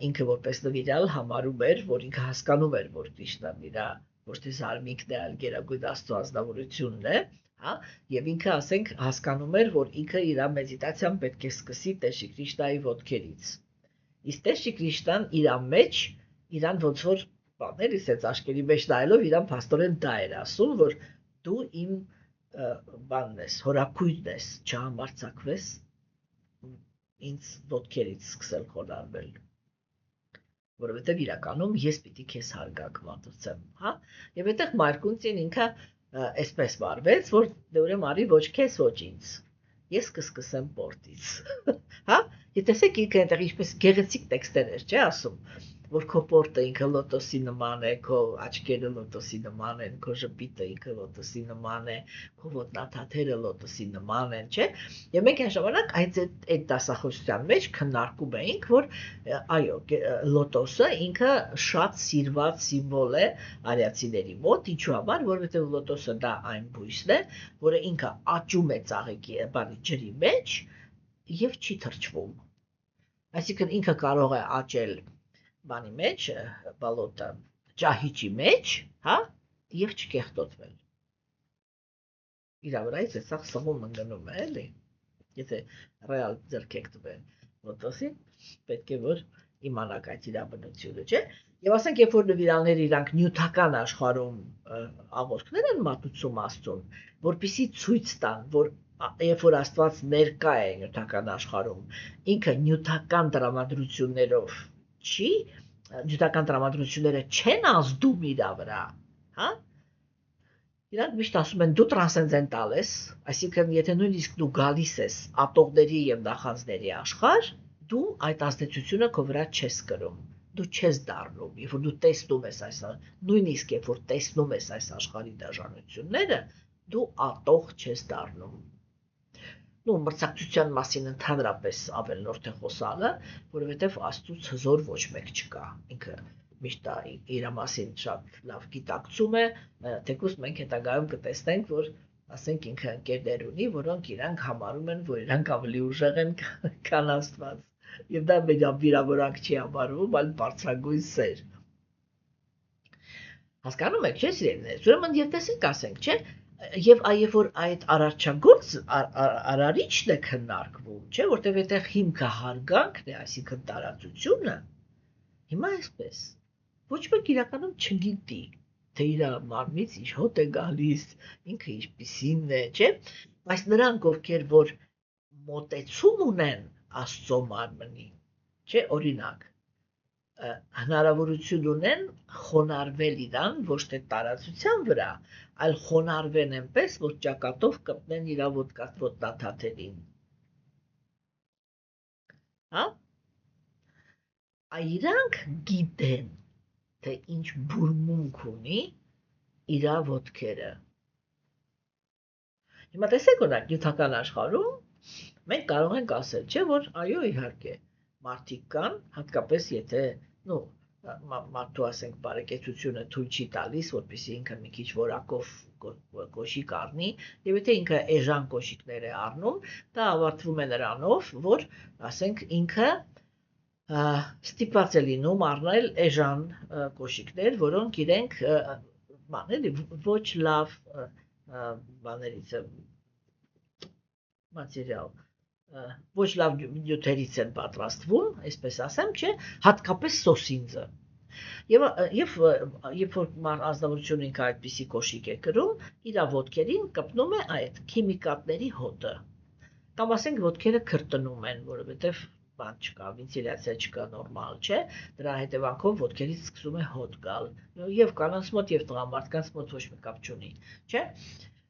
ինքը որպես նվիրալ համարում էր, որ ինքը հասկանում էր, որ Քրիշնան իր ոչ թե զարմիկն է, այլ Գերագույն Աստծո անձնավորությունն է, հա, եւ ինքը ասենք հասկանում էր, որ ինքը իր մեդիտացիան պետք է սկսի Տեր Քրիշնայի ոտքերից։ Իսկ Տեր Քրիշնան իր մեջ իրան ոնց որ բաներ իսեց աշկերի մեջ նայելով իրան փաստորեն դա էր ասում, որ դու իմ բանն ես, հորաքույրն ես, չհամարձակվես ինձ ոտքերից սկսել խոնարհվել, որովհետև իրականում ես պիտի քեզ հարգանք մատուցեմ, հա, եւ այդտեղ Մայրկունցին ինքը այսպես վարվեց, որ դե ուրեմն արի ոչ քեզ, ոչ ինձ, ես կսկսեմ պորտից, հա, եւ տեսեք ինքը այնտեղ ինչպես գեղեցիկ տեքստեր էր, չէ՞ ասում, որ քո պորտը ինքը լոտոսի նման է, քո աչքերը լոտոսի նման են, քո ժպիտը ինքը լոտոսի նման է, քո ոտնաթաթերը լոտոսի նման են, չէ՞։ Եվ մենք այն ժամանակ այդ դասախոսության մեջ քննարկում էինք, որ այո, լոտոսը ինքը շատ սիրված սիմվոլ է արիացիների մոտ, ինչու համար, որովհետև լոտոսը դա այն բույսն է, որը ինքը աճում է ծաղիկի ջրի մեջ եւ չի թրջվում։ Այսինքն ինքը կարող է աճել բանի մեջ, բալոտը, ջահիճի մեջ, հա, եւ չկեղտոտվել։ Իրա վրայից է սա սղում ընկնում է, էլի։ Եթե ռեալ ձեռք եք տվել լոտոսին, պետք է որ իմանաք այդ իր բնությունը, չէ՞։ Եվ ասենք, երբ որ նվիրալները իրանք նյութական աշխարհում աղոթքներ են մատուցում Աստծուն, որպեսզի ցույց տան, որ երբ որ Աստված ներկա է նյութական աշխարհում, ինքը նյութական տրամադրություններով չի, նյութական տրամադրությունները չեն ազդում իր վրա, հա։ Իրանք միշտ ասում են դու տրանսցենդենտալ ես, այսինքն եթե նույնիսկ դու գալիս ես ատողների եւ նախանձների աշխարհ, դու այդ ազդեցությունը քո վրա չես կրում, դու չես դառնում, երբ որ դու տեսնում ես այս, նույնիսկ երբ որ տեսնում ես այս աշխարհի դաժանությունները, դու ատող չես դառնում։ նու մրցակցության մասին ընդհանրապես ավելորդ է խոսալը, որովհետև Աստծուց հզոր ոչ մեկ չկա։ Ինքը միշտ իր մասին շատ լավ գիտակցում է, թեկուզ մենք հետագայում կտեսնենք, որ ասենք ինքը ընկերներ ունի, որոնք իրանք համարում են, որ իրանք ավելի ուժեղ են, քան Աստված։ Եվ դա մեր վիրավորանք չի համարվում, այլ բարձրագույն սեր։ Հասկանում եք, չէ՞ սիրելիներ։ Ուրեմն եւ տեսեք, ասենք, չէ՞, եւ այ որ այդ արարչագործ արարիչն է քննարկվում, չէ՞, որտեղ այդտեղ հիմքը հարգանքն է, այսինքն տարածությունը։ Հիմա այսպես ոչ մեկ իրականում չգիտի, թե իր մարմից ինչ հոտ է գալիս, ինքը ինչպիսին է, չէ՞, բայց նրանք, ովքեր որ մոտեցում ունեն Աստծո մարմնին, չէ, օրինակ, հնարավորություն ունեն խոնարհվել իրան ոչ թե տարածության վրա, այլ խոնարհվեն այնպես, որ ճակատով կպնեն իր ոտնաթաթերին։ Հա? Իրանք գիտեն, թե ինչ բուրմունք ունի իր ոտքերը։ Հիմա տեսեք, օրինակ, նյութական աշխարհում մենք կարող ենք ասել, չէ, որ այո, իհարկե, մարդիկ կան, հատկապես եթե, մարդու ասենք բարեկեցությունը թույլ չի տալիս, որպեսզի ինքը մի քիչ որակով կոշիկ առնի, եւ եթե ինքը էժան կոշիկներ է առնում, դա ավարտվում է նրանով, որ ասենք ինքը ստիպված է լինում առնել էժան կոշիկներ, որոնք իրենք ոչ լավ բաներից մատերիալ, ոչ լավ նյութերից են պատրաստվում, այսպես ասեմ, չէ, հատկապես սոսինձը։ Եվ որ ազնվորությունը ինքը այդպիսի կոշիկ է կրում, իր ոտքերին կպնում է այդ քիմիկատների հոտը։ Կամ ասենք ոտքերը քրտնում են, որովհետև բան չկա, վենտիլյացիա չկա, նորմալ չէ, դրա հետևանքով ոտքերից սկսում է հոտ գալ։ Եվ կանանց մոտ եւ տղամարդկանց մոտ ոչ մի կապ չունի, չէ։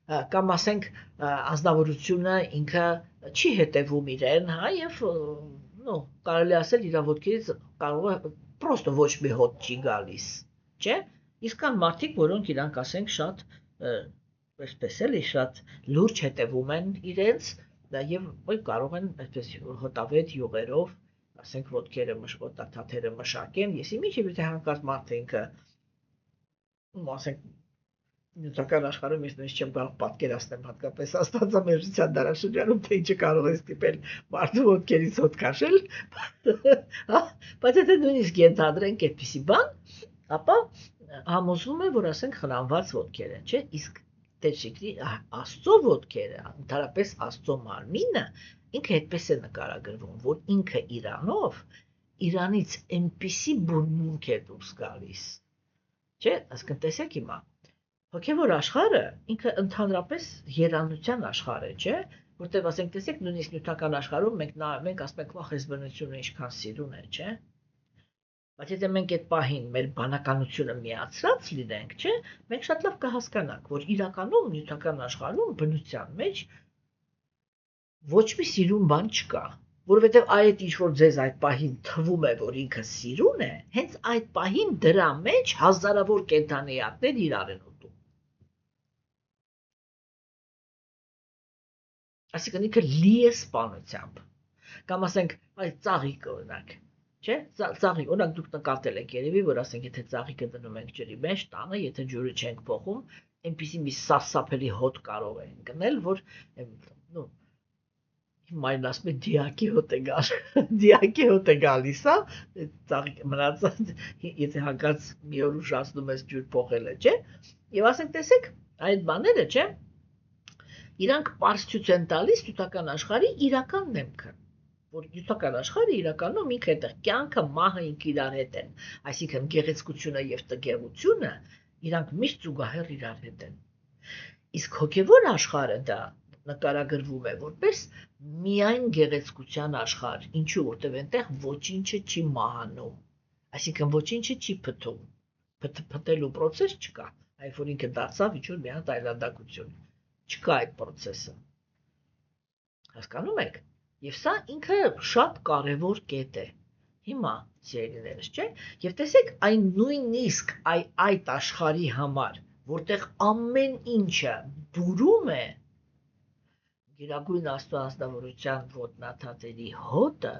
Կամ ասենք ազնվորությունը ինքը չի հետևում իրեն, հա, եւ կարելի ասել իր ոտքերից կարող է պրոստը ոչ մի հոտ չի գալիս, չէ։ Իսկ կան մարդիկ, որոնք իրանք ասենք շատ այսպես էլի շատ լուրջ հետևում են իրենց եւ կարող են այսպես հոտավետ յուղերով ասենք ոտքերը մշկոտաթաթերը մշակեն, եսի միջև եթե հանկարծ մարդը ինքը ասենք նյութական աշխարհում ես նույնիսկ չեմ կարող պատկերացնել հատկապես աստվածամերժության դարաշրջանում թե ինչը կարող է ստիպել մարդու ոտքերից հոտ քաշել, բայց եթե նույնիսկ ենթադրենք այդպիսի բան, ապա համոզվում է, որ ասենք խնամված ոտքեր են, չէ՞, իսկ տեսիկի Աստծո ոտքերը, ընդհանրապես Աստծո մարմինը ինքը այդպես է նկարագրվում, որ ինքը իրանով իրանից այնպիսի բուրմունք է դուրս գալիս, չէ՞, այսինքն տեսեք հիմա հոգևոր աշխարհը ինքը ընդհանրապես երանության աշխարհ է, չէ՞, որտեղ ասենք տեսեք նույնիսկ նյութական աշխարհում մենք ասում ենք վախ բնությունը ինչքան սիրուն է, չէ՞։ Բայց եթե մենք այդ պահին մեր բանականությունը միացրած լինենք, չէ՞, մենք շատ լավ կհասկանանք, որ իրականում նյութական աշխարհում բնության մեջ ոչ մի սիրուն բան չկա, որովհետև այդ ինչ որ ձեզ այդ պահին թվում է, որ ինքը սիրուն է, հենց այդ պահին դրա մեջ հազարավոր կենդանիատներ իրար են ուտում։ Այսինքն ինքը լի է սպանությամբ, կամ ասենք այդ ծաղիկը օրինակ, չէ, ծաղիկ, օրինակ դուք նկատել եք երևի, որ ասենք եթե ծաղիկը դնում ենք ջրի մեջ, տանը, եթե ջուրը չենք փոխում, այնպիսի մի սարսափելի հոտ կարող է ընկնել, որ հիմա այն ասում է դիակի հոտ է գալ, դիակի հոտ է գալիս, հա, ծաղիկ մնացած, եթե հանկարծ մի օր ուշացնում ես ջուր փոխելը, չէ, եւ ասենք տեսեք, այդ բաները, չէ, իրանք պարզ ցույց են տալիս նյութական աշխարհի իրական դեմքը, որ նյութական աշխարհը իրականում ինքը այդտեղ կյանքը, մահը ինքը իրար հետ են, այսինքն գեղեցկությունը եւ տգեղությունը իրանք միշտ զուգահեռ իրար հետ են։ Իսկ հոգեվոր աշխարհը դա նկարագրվում է որպես միայն գեղեցկության աշխարհ, ինչու որտեղ այնտեղ ոչինչը չի մահանում, այսինքն ոչինչը չի փթում, փթելու process չկա, այլ որ ինքը դարձավ ինչ որ մի հատ այլանդակություն, չկա այդ process-ը։ Հասկանում եք։ Եվ սա ինքը շատ կարևոր կետ է։ Հիմա սիրելիներս, չէ՞, եւ տեսեք այն նույնիսկ այդ աշխարհի համար, որտեղ ամեն ինչը բուրում է, Գերագույն Աստծո ազնվորության ոտնաթաթերի հոտը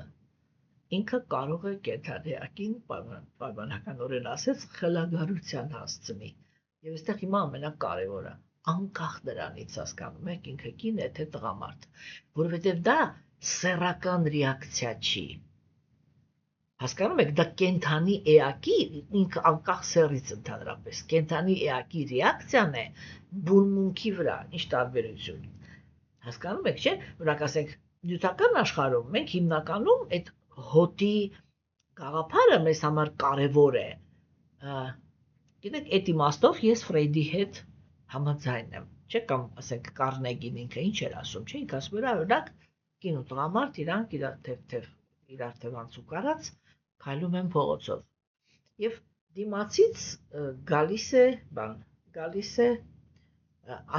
ինքը կարող է կենդանիակին պայմանականորեն ասած խելագարության հասցնի։ Եվ այստեղ հիմա ամենակարևորը, անկախ նրանից հասկանում եք ինքը կին է թե տղամարդ, որովհետև դա սեռական ռեակցիա չի։ Հասկանում եք, դա կենդանի էակի, ինքը անկախ սեռից ընդհանրապես, կենդանի էակի ռեակցիան է բուրմունքի վրա, ինչ տարբերություն։ Հասկանում եք, չէ՞, օրինակ ասենք, նյութական աշխարհում մենք հիմնականում այդ հոտի գաղափարը մեզ համար կարևոր է։ Գիտեք, այդ իմաստով ես Ֆրեյդի հետ համաձայն եմ, չէ՞, կամ ասենք Կարնեգին ինքը ինչ էր ասում, չէ՞, ինքը ասում էր, օրինակ, կին ու տղամարդ իրանք իրար թևանցու կարած քայլում են փողոցով։ Եվ դիմացից գալիս է,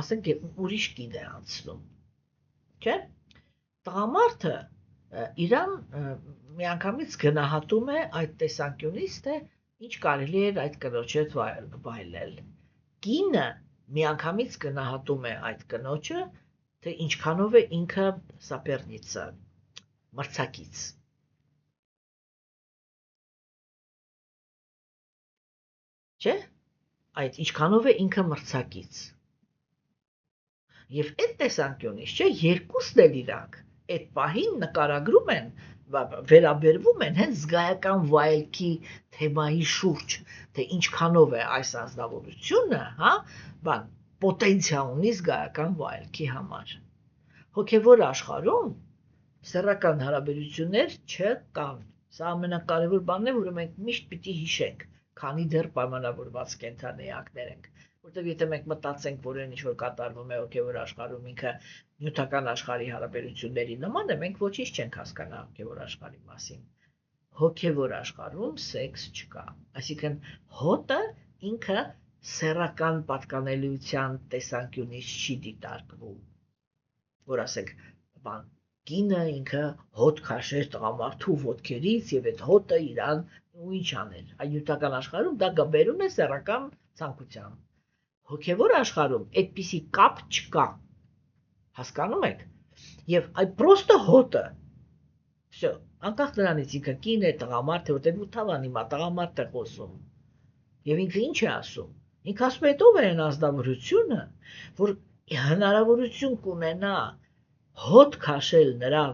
ասենք ուրիշ կին է անցնում, չէ՞։ Տղամարդը իրան միանգամից գնահատում է այդ տեսանկյունից, թե ինչ կարելի է այդ կնոջ հետ վայելել։ Կինը միանգամից գնահատում է այդ կնոջը, թե ինչքանով է ինքը սապերնիցա, մրցակից։ Չէ՞, այդ ինչքանով է ինքը մրցակից։ Եվ այդ տեսանկյունից, չէ, երկուսն էլ իրանք այդ պահին նկարագրում են, վերաբերվում են հենց զգայական վայելքի թեմայի շուրջ, թե ինչքանով է այս ազնվորությունը, պոտենցիալ ունի զգայական վայելքի համար։ Հոգևոր աշխարհում սեռական հարաբերություններ չկան։ Սա ամենակարևոր բանն է, որը մենք միշտ պիտի հիշենք, քանի դեռ պայմանավորված կենդանիակներ ենք, որտեղ եթե մենք մտածենք, որ այն ինչ որ կատարվում է հոգևոր աշխարհում ինքը նյութական աշխարհի հարաբերությունների նման է, մենք ոչինչ չենք հասկանա հոգևոր աշխարհի մասին։ Հոգևոր աշխարհում սեքս չկա, այսինքն հոտը ինքը սեռական պատկանելիության տեսանկյունից չի դիտարկվում, որ ասենք, կինը ինքը հոտ քաշեր տղամարդու ոտքերից եւ այդ հոտը իրան ու ինչ աներ։ Այդ նյութական աշխարհում դա գաբերում է սեռական ցանկության։ Հոգևոր աշխարհում այդպիսի կապ չկա։ Հասկանում եք։ Եւ այդ պրոստը հոտը։ Всё, անկախ նրանից ինքը կին է, տղամարդ է, որտեղ ու թավան հիմա տղամարդ է խոսում։ Եվ ինքը ինչ է ասում։ Ինքը ասում է, ով է այն ազնվորությունը, որ հնարավորություն կունենա հոտ քաշել նրա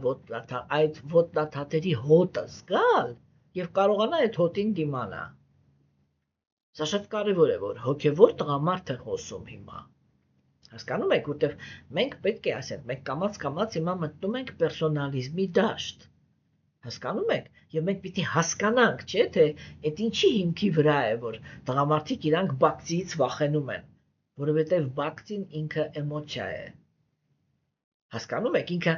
այդ ոտնաթաթերի հոտը զգալ եւ կարողանա այդ հոտին դիմանա։ Սա շատ կարևոր է, որ հոգևոր տղամարդ է խոսում հիմա։ Հասկանում եք, որտեղ մենք պետք է ասենք, մենք կամաց-կամաց հիմա մտնում ենք պերսոնալիզմի դաշտ։ Հասկանում եք, եւ մենք պիտի հասկանանք, չէ՞, թե այդ ինչի հիմքի վրա է, որ տղամարդիկ իրանք բակցիից վախենում են, որովհետեւ բակցին ինքը էմոցիա է։ Հասկանում եք, ինքը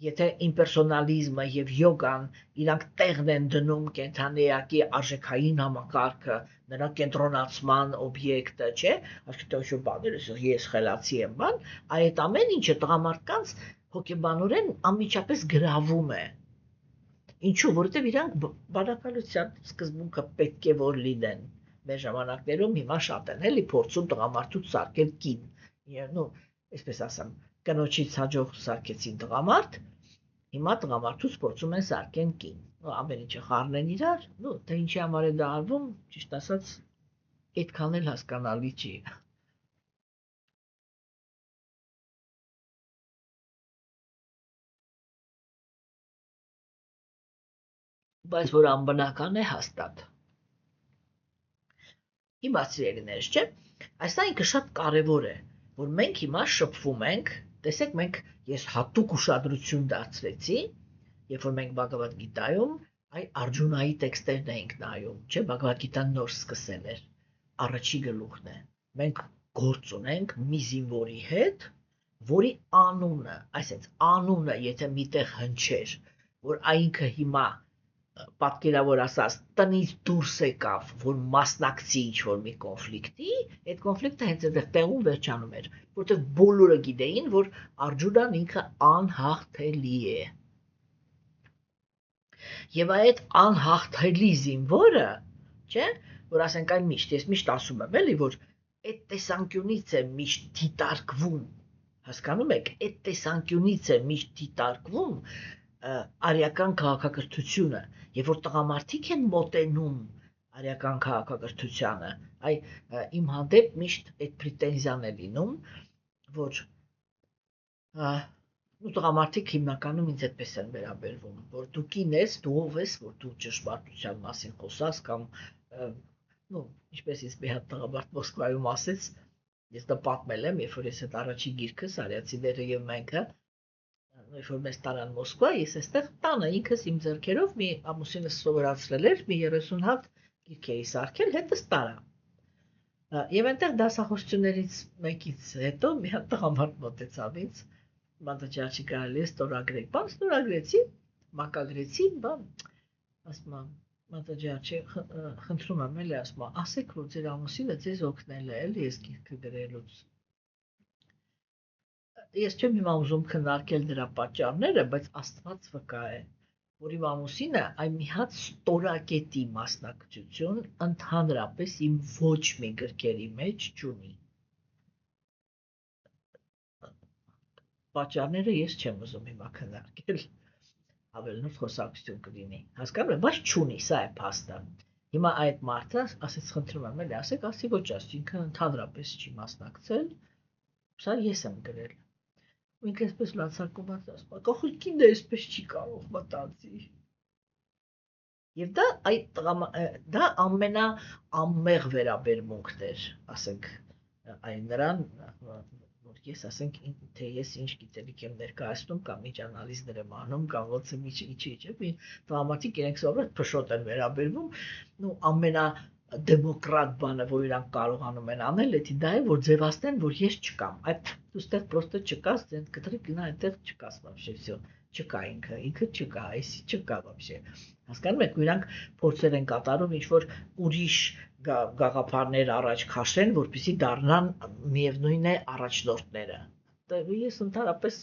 եթե իմպերսոնալիզմը եւ յոգան իրանք տեղն են դնում կենդանիակի արժեքային համակարգը, նրա կենտրոնացման օբյեկտը, չէ՞, այսինքն ինչ-որ բաներ, ես խելացի եմ, այդ ամեն ինչը տղամարդկանց հոգեբանորեն անմիջապես գրավում է։ Ինչու՞, որովհետեւ իրանք բանականության սկզբունքը պետք է որ լինեն։ Մեր ժամանակներում հիմա շատ են էլի փորձում տղամարդուց սարքել կին։ Այսպես ասեմ, կնոջից հաջող սարքեցին տղամարդ, հիմա տղամարդուց փորձում են սարքեն կին։ Ամեն ինչը խառնեն իրար, թե ինչի համար է դա արվում, ճիշտ ասած, այդքան էլ հասկանալի չի։ Բայց որ անբնական է հաստատ։ Հիմա սիրելիներս, չէ՞, այս ինքը շատ կարևոր է, որ մենք հիմա շփվում ենք, տեսեք, ես հատուկ ուշադրություն դարձրեցի, երբ որ մենք Բhagavad Gita-ում Արգյունայի տեքստերն էինք նայում, չէ՞, Բhagavad Gita-ն նոր սկսել էր, առաջի գլուխն է։ Մենք գործ ունենք մի զինվորի հետ, որի անունը, այսինքն անունը, եթե միտեղ հնչեր, որ այնքը հիմա պատկերավոր ասած տնից դուրս եկավ, որ մասնակցի ինչ-որ մի կոնֆլիկտի, այդ կոնֆլիկտը հենց այդտեղ տեղում վերջանում էր, որտեղ բոլորը գիտեին, որ Արգյունան ինքը անհաղթելի է։ Եվ այդ անհաղթելի զինվորը, չէ, որ ասենք ես միշտ ասում եմ, էլի, որ այդ տեսանկյունից է միշտ դիտարկվում, Հասկանում եք, այդ տեսանկյունից է միշտ դիտարկվում արիական քաղաքակրթությունը, եւ որ տղամարդիկ են մոտենում արիական քաղաքակրթությանը, իմ հանդեպ միշտ այդ պրետենզիան է լինում, որ ու տղամարդիկ հիմնականում ինձ այդպես են վերաբերվում, որ դու կին ես, դու ով ես, որ դու ճշմարտության մասին խոսաս կամ ինչպես ինձ մի հատ տղամարդ Մոսկվայում ասեց, ես դա պատմել եմ, երբ որ ես այդ առաջի գիրքս արիացիները եւ mənքը, երբ որ մեզ տարան Մոսկվա, ես այստեղ տանը ինքս իմ ձեռքերով մի ամուսինս սովորացրել էր, մի 30 հատ գիրք էի սարքել, հետս տարա։ Եվ այնտեղ դասախոսություններից մեկից հետո մի հատ տղամարդ մոտեցավ ինձ, Մատաճարչի կարելի է ստորագրել, բան ստորագրեցի, մակագրեցի, բան, ասում եմ, Մատաճարչի խնդրում եմ էլի, ասում եմ, ասեք, որ ձեր ամուսինը ձեզ օգնել է, էլի ես գիրքը գրելուց։ Ես չեմ հիմա ուզում քննարկել դրա պատճառները, բայց Աստված վկա է, որ իմ ամուսինը այն մի հատ ստորակետի մասնակցություն ընդհանրապես իմ ոչ մի գրքերի մեջ չունի։ Պատճառները ես չեմ ուզում հիմա քննարկել, ավելնով խոսակցություն կլինի, հասկանում եք, բայց չունի, սա է փաստը։ Հիմա այդ մարդը ասեց, խնդրում եմ, էլի ասեք, ասի ոչ, ասի ինքը ընդհանրապես չի մասնակցել, սա ես եմ գրել։ Ու ինքը այսպես լացարկում ասում, կախույքին դա այսպես չի կարող մտածի։ Եվ դա ամենաանմեղ վերաբերմունքն էր, ասենք, այն նրան, որ ես ասենք, թե ես ինչ գիտելիք եմ ներկայացնում կամ ինչ անալիզներ եմ անում կամ ոնց եմ ինչի, մի տղամարդիկ իրենք սովորաբար փշոտ են վերաբերվում, ու ամենադեմոկրատ բանը, որ իրանք կարողանում են անել, դա է, որ ձևացնեն, որ ես չկամ, այդ դու ստեղ պրոստը չկաս, կտրի գնա այնտեղ չկաս вообще, всё, չկա ինքը չկա, այսի չկա вообще։ Հասկանում եք, իրանք փորձեր են կատարում ինչ-որ ուրիշ գաղափարներ առաջ քաշեն, որպեսզի դառնան միևնույն է առաջնորդները։ Ես ընդհանրապես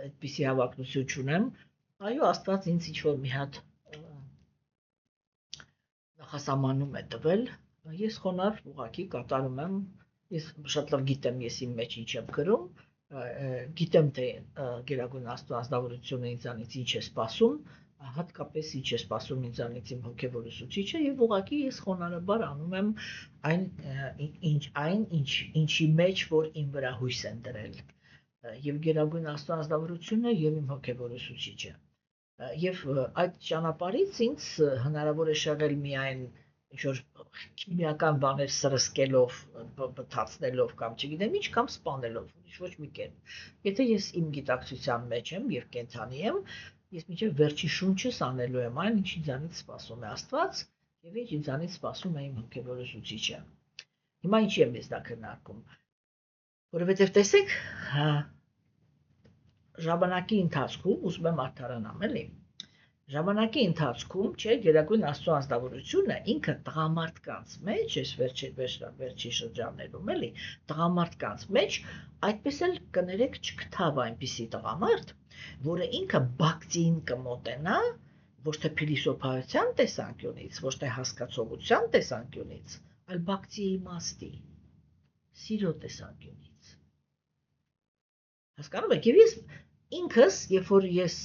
այդպիսի հավակնություն չունեմ, այո, Աստված ինձ ինչ-որ մի հատ նախասահմանում է տվել, ես խոնարհ ուղղակի կատարում եմ, ես շատ լավ գիտեմ ես իմ մեջ ինչ եմ գրում, գիտեմ թե Գերագույն Աստծո անձնավորությունը ինձանից ինչ է սպասում, հատկապես ինչ է սպասում ինձանից իմ հոգևոր ուսուցիչը եւ ուղղակի ես խոնարհաբար անում եմ ինչի մեջ որ իմ վրա հույս են դրել եւ Գերագույն Աստծո անձնավորությունը եւ իմ հոգևոր ուսուցիչը եւ այդ ճանապարհից ինձ հնարավոր է շեղել միայն ինչ-որ քիմիական բաներ սրսկելով, բթացնելով կամ չգիտեմ ինչ կամ սպանելով, ոչ մի կերպ։ Եթե ես իմ գիտակցության մեջ եմ եւ կենթանի եմ, ես մինչև վերջի շունչս անելու եմ այն, ինչ ինձանից սպասում է Աստված եւ ինչ ինձանից սպասում է իմ հոգևոր ուսուցիչը։ Հիմա ինչի եմ ես դա քննարկում։ Որովհետեւ տեսեք, ժամանակի ընթացքում ուզում եմ արդարանամ, էլի։ Ժամանակի ընթացքում, չէ, Գերագույն Աստծո անձնավորությունը ինքը տղամարդկանց մեջ, այս վերջի շրջաններում, էլի, տղամարդկանց մեջ այդպես էլ կներեք չգտավ այնպիսի տղամարդ, որը ինքը բակցին կմոտենա, ոչ թե փիլիսոփայության տեսանկյունից, ոչ թե հասկացողության տեսանկյունից, այլ բակցի իմաստի, սիրո տեսանկյունից։ Հասկանում եք, եւ ես ինքս, երբ որ ես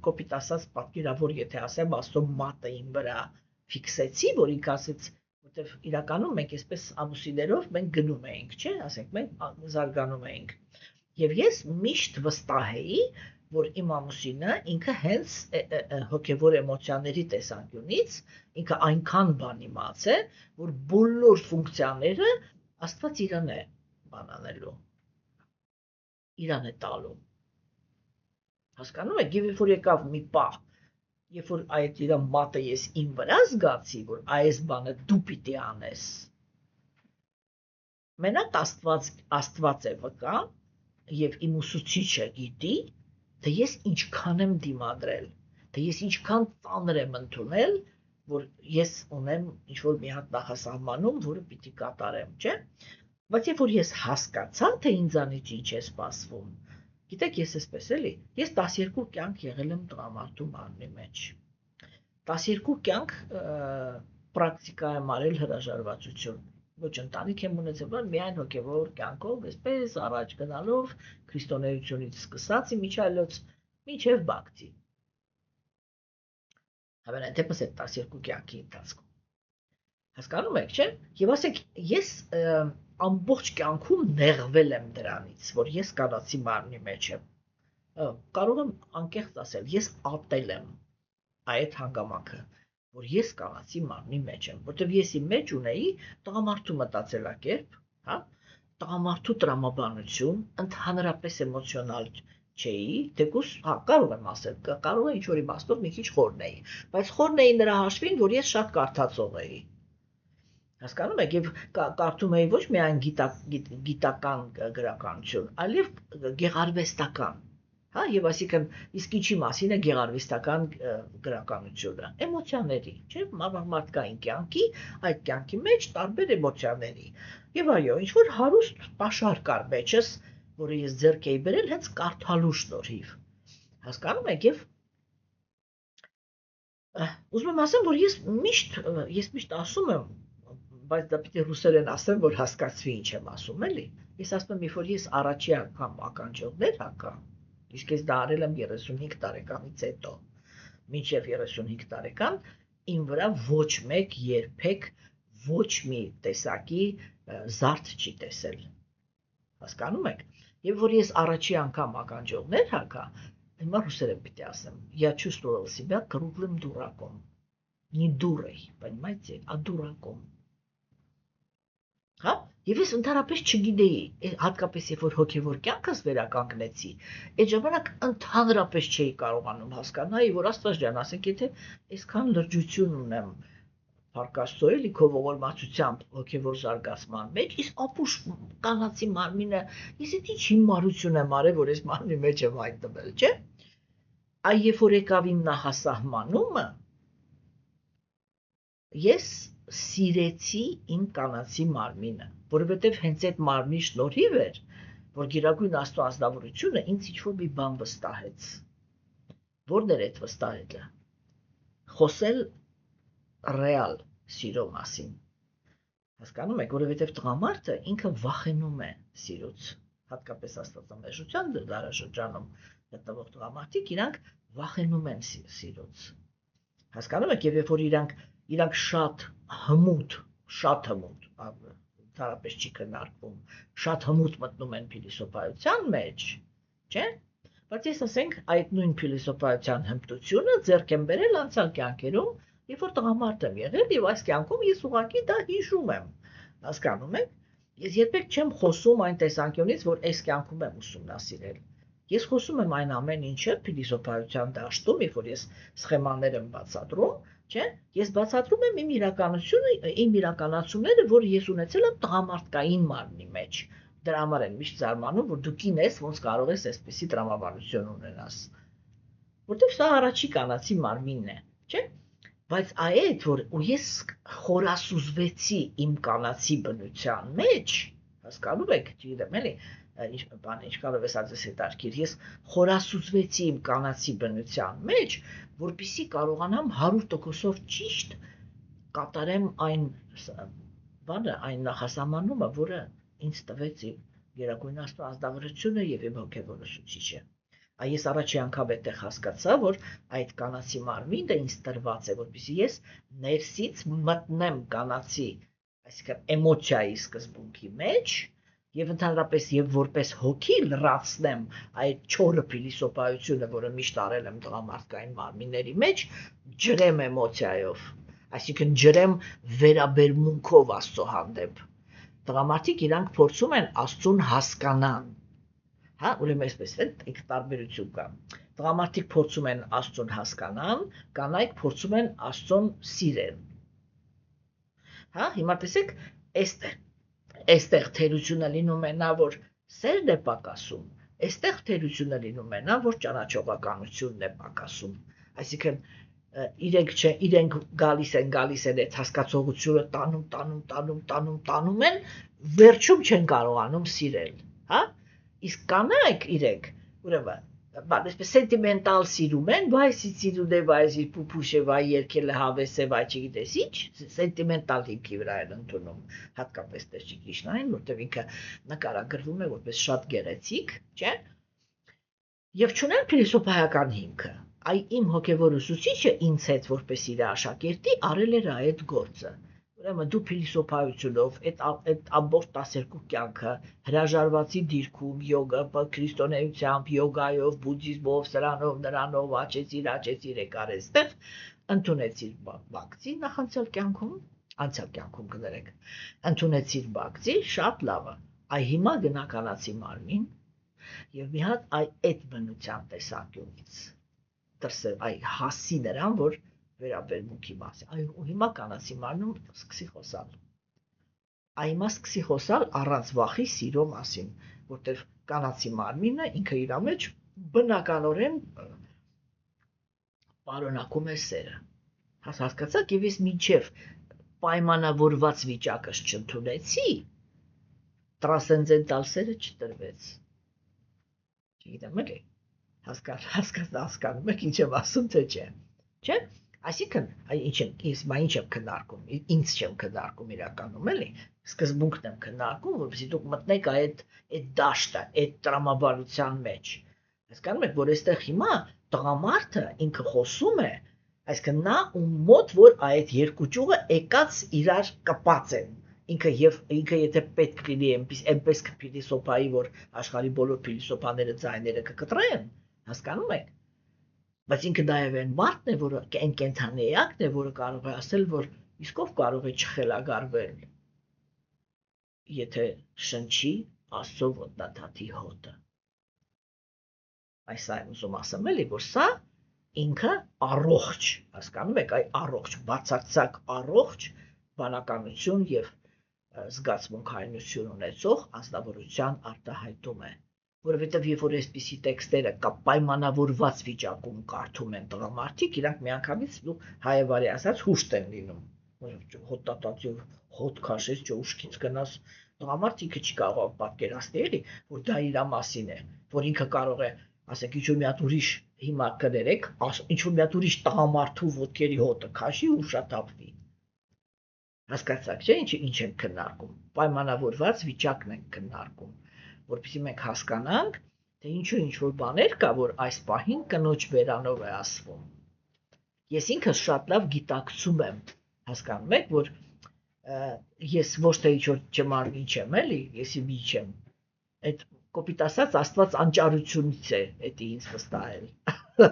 կոպիտ ասած պատկերավոր, եթե ասեմ, Աստծո մատը իմ վրա ֆիքսեցի, որ ինքը ասեց, որտեվ իրականում մենք այսպես ամուսիներով մենք գնում էինք, չէ, ասենք, մենք զարգանում էինք։ Եվ ես միշտ վստահ էի, որ իմ ամուսինը ինքը հենց հոգևոր էմոցիաների տեսանկյունից ինքը այնքան բան իմաց է, որ բոլոր ֆունկցիաները Աստված իրան է բանանելու, իրան է տալու։ Հասկանում եք, երբ որ եկավ մի պահ, երբ որ այդ իր մատը ես իմ վրա զգացի, որ այս բանը դու պիտի անես։ Մենակ Աստված է վկա, եւ իմ ուսուցիչը գիտի, թե ես ինչքան եմ դիմադրել, թե ես ինչքան ծանր եմ ընդունել, որ ես ունեմ ինչ-որ մի հատ նախասահմանում, որը պիտի կատարեմ, չէ՞։ Բայց երբ որ ես հասկացա, թե ինձանից ինչ է սպասվում, գիտեք, ես էսպես էլի, ես 12 կյանք եղել եմ տղամարդու մարմնի մեջ։ 12 կյանք պրակտիկա եմ արել հրաժարվածություն։ Ոչ ընտանիք եմ ունեցել, բայց միայն հոգևոր կյանքով, այսպես առաջ գնալով քրիստոնեությունից սկսած իմիջայլոց մինչև բակտի։ Հավանաբար դեպս այդ 12 կյանքի ընթացքում։ Հասկանում եք, չէ՞։ Եվ ասեք, ես ամբողջ կյանքում նեղվել եմ դրանից, որ ես կանացի մարմնի մեջ եմ։ Կարող եմ անկեղծ ասել, ես ատել եմ այդ հանգամանքը, որ ես կանացի մարմնի մեջ եմ, որտեղ ես իմ մեջ ունեի տղամարդու մտածելակերպ, հա, տղամարդու տրամաբանություն, ընդհանրապես էմոցիոնալ չէի, թեկուզ, հա, կարող եմ ասել, կարող է ինչ-որ իմաստով մի քիչ խորն էի, բայց խորն էի նրա հաշվին, որ ես շատ կարդացող էի։ Հասկանում եք, եւ կարդում էի ոչ միայն գիտական գրականություն, այլև գեղարվեստական։ Հա, եւ այսինքն իսկ ինչի մասին է գեղարվեստական գրականությունը, էմոցիաների, չէ՞, մարդկային կյանքի, այդ կյանքի մեջ տարբեր էմոցիաների։ Եվ այո, ինչ որ հարուստ պաշար կար մեջս, որը ես ձեռք էի բերել հենց կարդալու շնորհիվ։ Հասկանում եք, եւ ուզում եմ ասեմ, որ ես միշտ ասում եմ, բայց դա պիտի ռուսերեն ասեմ, որ հասկացվի ինչ եմ ասում, էլի։ Ես ասում եմ, որ ես առաջի անգամ ականջողներ հակա, իսկ ես դա արել եմ 35 տարեկանից հետո, մինչև 35 տարեկան, իմ վրա ոչ մեկ երբեք ոչ մի տեսակի զարդ չի տեսել։ Հասկանում եք։ Եվ որ ես առաջի անգամ ականջողներ հակա, հիմա ռուսերեն պիտի ասեմ, я чувствовал себя круглым дураком, не дурой, понимаете, а дураком։ Հա, եւ ես ընդհանրապես չգիտեի, հատկապես երբ որ հոգեվոր կյանքս վերականգնեցի, այդ ժամանակ ընդհանրապես չէի կարողանում հասկանալ, որ Աստված ջան, ասենք, եթե այսքան լրջություն ունեմ, Փառքաստո էլի քո ողորմածությամբ հոգեվոր զարգացման մեջ, իսկ ապուշ կանացի մարմինը, ես ինչ հիմարություն եմ արել, որ այս մարմնի մեջ եմ հայտնվել, չէ՞։ Այ երբ որ եկավ իմ նահասահմանումը, ես սիրեցի իմ կանացի մարմինը, որովհետև հենց այդ մարմնի շնորհիվ էր, որ Գիրագույն Աստծո ազնվորությունը ինձ ինչ-որ մի բան վստահեց։ Որն էր այդ վստահելը։ Խոսել ռեալ սիրո մասին։ Հասկանում եք, որովհետև տղամարդը ինքը վախենում է սիրուց, հատկապես աստվածամեժության դարաշրջանում գտնվող տղամարդիկ, իրանք վախենում են սիրուց։ Հասկանում եք, եւ երբ որ իրանք շատ հմուտ, ընդհանրապես չի քննարկվում, շատ հմուտ մտնում են փիլիսոփայության մեջ, չէ՞։ Բայց ես ասենք, այդ նույն փիլիսոփայության հմտությունը ձեռք եմ բերել անցյալ կյանքերում, երբ որ տղամարդ եմ եղել, եւ այս կյանքում ես ուղղակի դա հիշում եմ։ Հասկանում եք։ Ես երբեք չեմ խոսում այն տեսանկյունից, որ այս կյանքում եմ ուսումնասիրել։ Ես խոսում եմ այն ամեն ինչը փիլիսոփայության դաշտում, երբ որ ես սխեմաներ եմ բացատրում, չէ՞, ես բացատրում եմ իմ իրականությունը, իմ իրականացումները, որ ես ունեցել եմ տղամարդկային մարմնի մեջ։ Դրա համար են միշտ զարմանում, որ դու կին ես, ոնց կարող ես այսպիսի տրամաբանություն ունենաս։ Որտեվ սա առաջի կանացի մարմինն է, չէ՞։ Բայց այդ որ ես խորասուզվեցի իմ կանացի բնության մեջ, հասկանում եք, չգիտեմ, էլի, ինչքանով ես ասես հետարքիր, ես խորասուզվեցի իմ կանացի բնության մեջ, որպեսզի կարողանամ 100%-ով ճիշտ կատարեմ այն նախասահմանումը, որը ինձ տվեց իմ Գերագույն Աստծո ազնվորությունը եւ իմ հոգեվոր ուսուցիչը։ Այս առաջի անգամ այդտեղ հասկացա, որ այդ կանացի մարմինը ինձ տրված է, որպեսզի ես ներսից մտնեմ կանացի, այսինքն էմոցիայի սկզբունքի մեջ, եւ ընդհանրապես եւ որպես հոգի լրացնեմ այդ չորը փիլիսոփայությունը, որը միշտ արել եմ տղամարդկային մարմինների մեջ, ջրեմ էմոցիայով, այսինքն ջրեմ վերաբերմունքով Աստծո հանդեպ։ Տղամարդիկ իրանք փորձում են Աստծուն հասկանան։ Հա, ուրեմն այսպես է, տարբերություն կա։ Տղամարդիկ փորձում են Աստծուն հասկանան, կանայք փորձում են Աստծուն սիրեն։ Հա, հիմա տեսեք, այստեղ թերությունը լինում է նա, որ սերն է պակասում, այստեղ թերությունը լինում է նա, որ ճանաչողականությունն է պակասում։ Այսինքն իրենք գալիս են այդ հասկացողությունը տանում են, վերջում չեն կարողանում սիրել, հա։ Իսկ կանայք իրենք, ուրեմն այսպես սենտիմենտալ սիրում են, բայց սիրուն է, բայց փուփուշ է, վայ երկել է հավես է, վայ չգիտես ինչ, սենտիմենտալ հիմքի վրա են ընդունում, հատկապես Տեր Կրիշնային, որտեղ ինքը նկարագրվում է որպես շատ գեղեցիկ, չէ՞։ Եվ չունեն փիլիսոփայական հիմքը։ Այ իմ հոգևոր ուսուցիչը ինձ հետ որպես իր աշակերտի արել էր այդ գործը։ Ուրեմն դու փիլիսոփայությունով այդ ամբողջ 12 կյանքը հրաժարվածի դիրքում յոգա, քրիստոնեությամբ, յոգայով, բուդդիզմով, սրանով, նրանով աճեցիր եկար այստեղ, ընդունեցիր բակցի նախանցյալ կյանքում, անցյալ կյանքում կներեք, ընդունեցիր բակցի, շատ լավ է։ Այ հիմա գնա կանացի մարմին եւ մի հատ այդ բնության տեսանկյունից դրսև այ հասի նրան, որ վերաբերմունքի մասին։ Այ ու հիմա կանացի մարմնում սկսի խոսալ։ Այ հիմա սկսի խոսալ առանց վախի սիրո մասին, որտեղ կանացի մարմինը ինքը իր մեջ բնականորեն պարունակում է սերը։ Հասկացաք, եւ ես մինչև պայմանավորված վիճակս չընդունեցի, տրասցենդենտալ սերը չտրվեց։ Չգիտեմ, էլի հասկանում եք ինչ եմ ասում, թե չէ։ Չէ՞։ Այսինքն, ինչ եմ քննարկում, ինձ չեմ քննարկում իրականում, էլի, սկզբունքն եմ քննարկում, որովհետեւ դուք մտնեք այդ դաշտը, այդ տրամաբանության մեջ։ Հասկանում եք, որ այստեղ հիմա տղամարդը ինքը խոսում է, այսինքն նա ու մոտ որ այդ երկու ճյուղը եկած իրար կպած են։ Ինքը եթե պետք լինի այնպես կփիլիսոփայի, որ աշխարհի բոլոր փիլիսոփաները ձայները կկտրեն, հասկանում եք։ Բայց ինքը նաև այն մարդն է, որը այն կենթանի էակն է, որը կարող է ասել, որ իսկ ով կարող է չխելագարվել, եթե շնչի Աստծո ոտնաթաթի հոտը։ Այս այն ուզում ասեմ էլի, որ սա ինքը առողջ, հասկանում եք, այ առողջ, բացարձակ առողջ բանականություն եւ զգացմունքայնություն ունեցող անձնավորության արտահայտում է։ Որովհետև երբ որ այսպիսի տեքստերը կամ պայմանավորված վիճակում կարդում են տղամարդիկ, իրանք միանգամից հայևարի ասած հուշտ են լինում։ Հոտատածով հոտ քաշես, ճուշքից գնաս, տղամարդիկը չի կարող պատկերացնել, էլի, որ դա իր մասին է, որ ինքը կարող է, ասենք, ինչ-որ մի հատ ուրիշ հիմա կներեք, ինչ-որ մի հատ ուրիշ տղամարդու ոտքերի հոտը քաշի ու շատապվի։ Հասկացաք, չէ՞, ինչ են քննարկում։ Պայմանավորված վիճակն են քննարկում, որովհետեւ մենք հասկանանք, թե ինչու ինչ-որ բաներ կա, որ այս պահին կնոջ բերանով է ասվում։ Ես ինքս շատ լավ գիտակցում եմ, հասկանում եք, որ ես ոչ թե ինչ-որ ճմարվի չեմ, էլի, եսի մի չեմ։ Այդ կոպիտ ասած Աստված անճարությունից է էդի ինձ վստահել։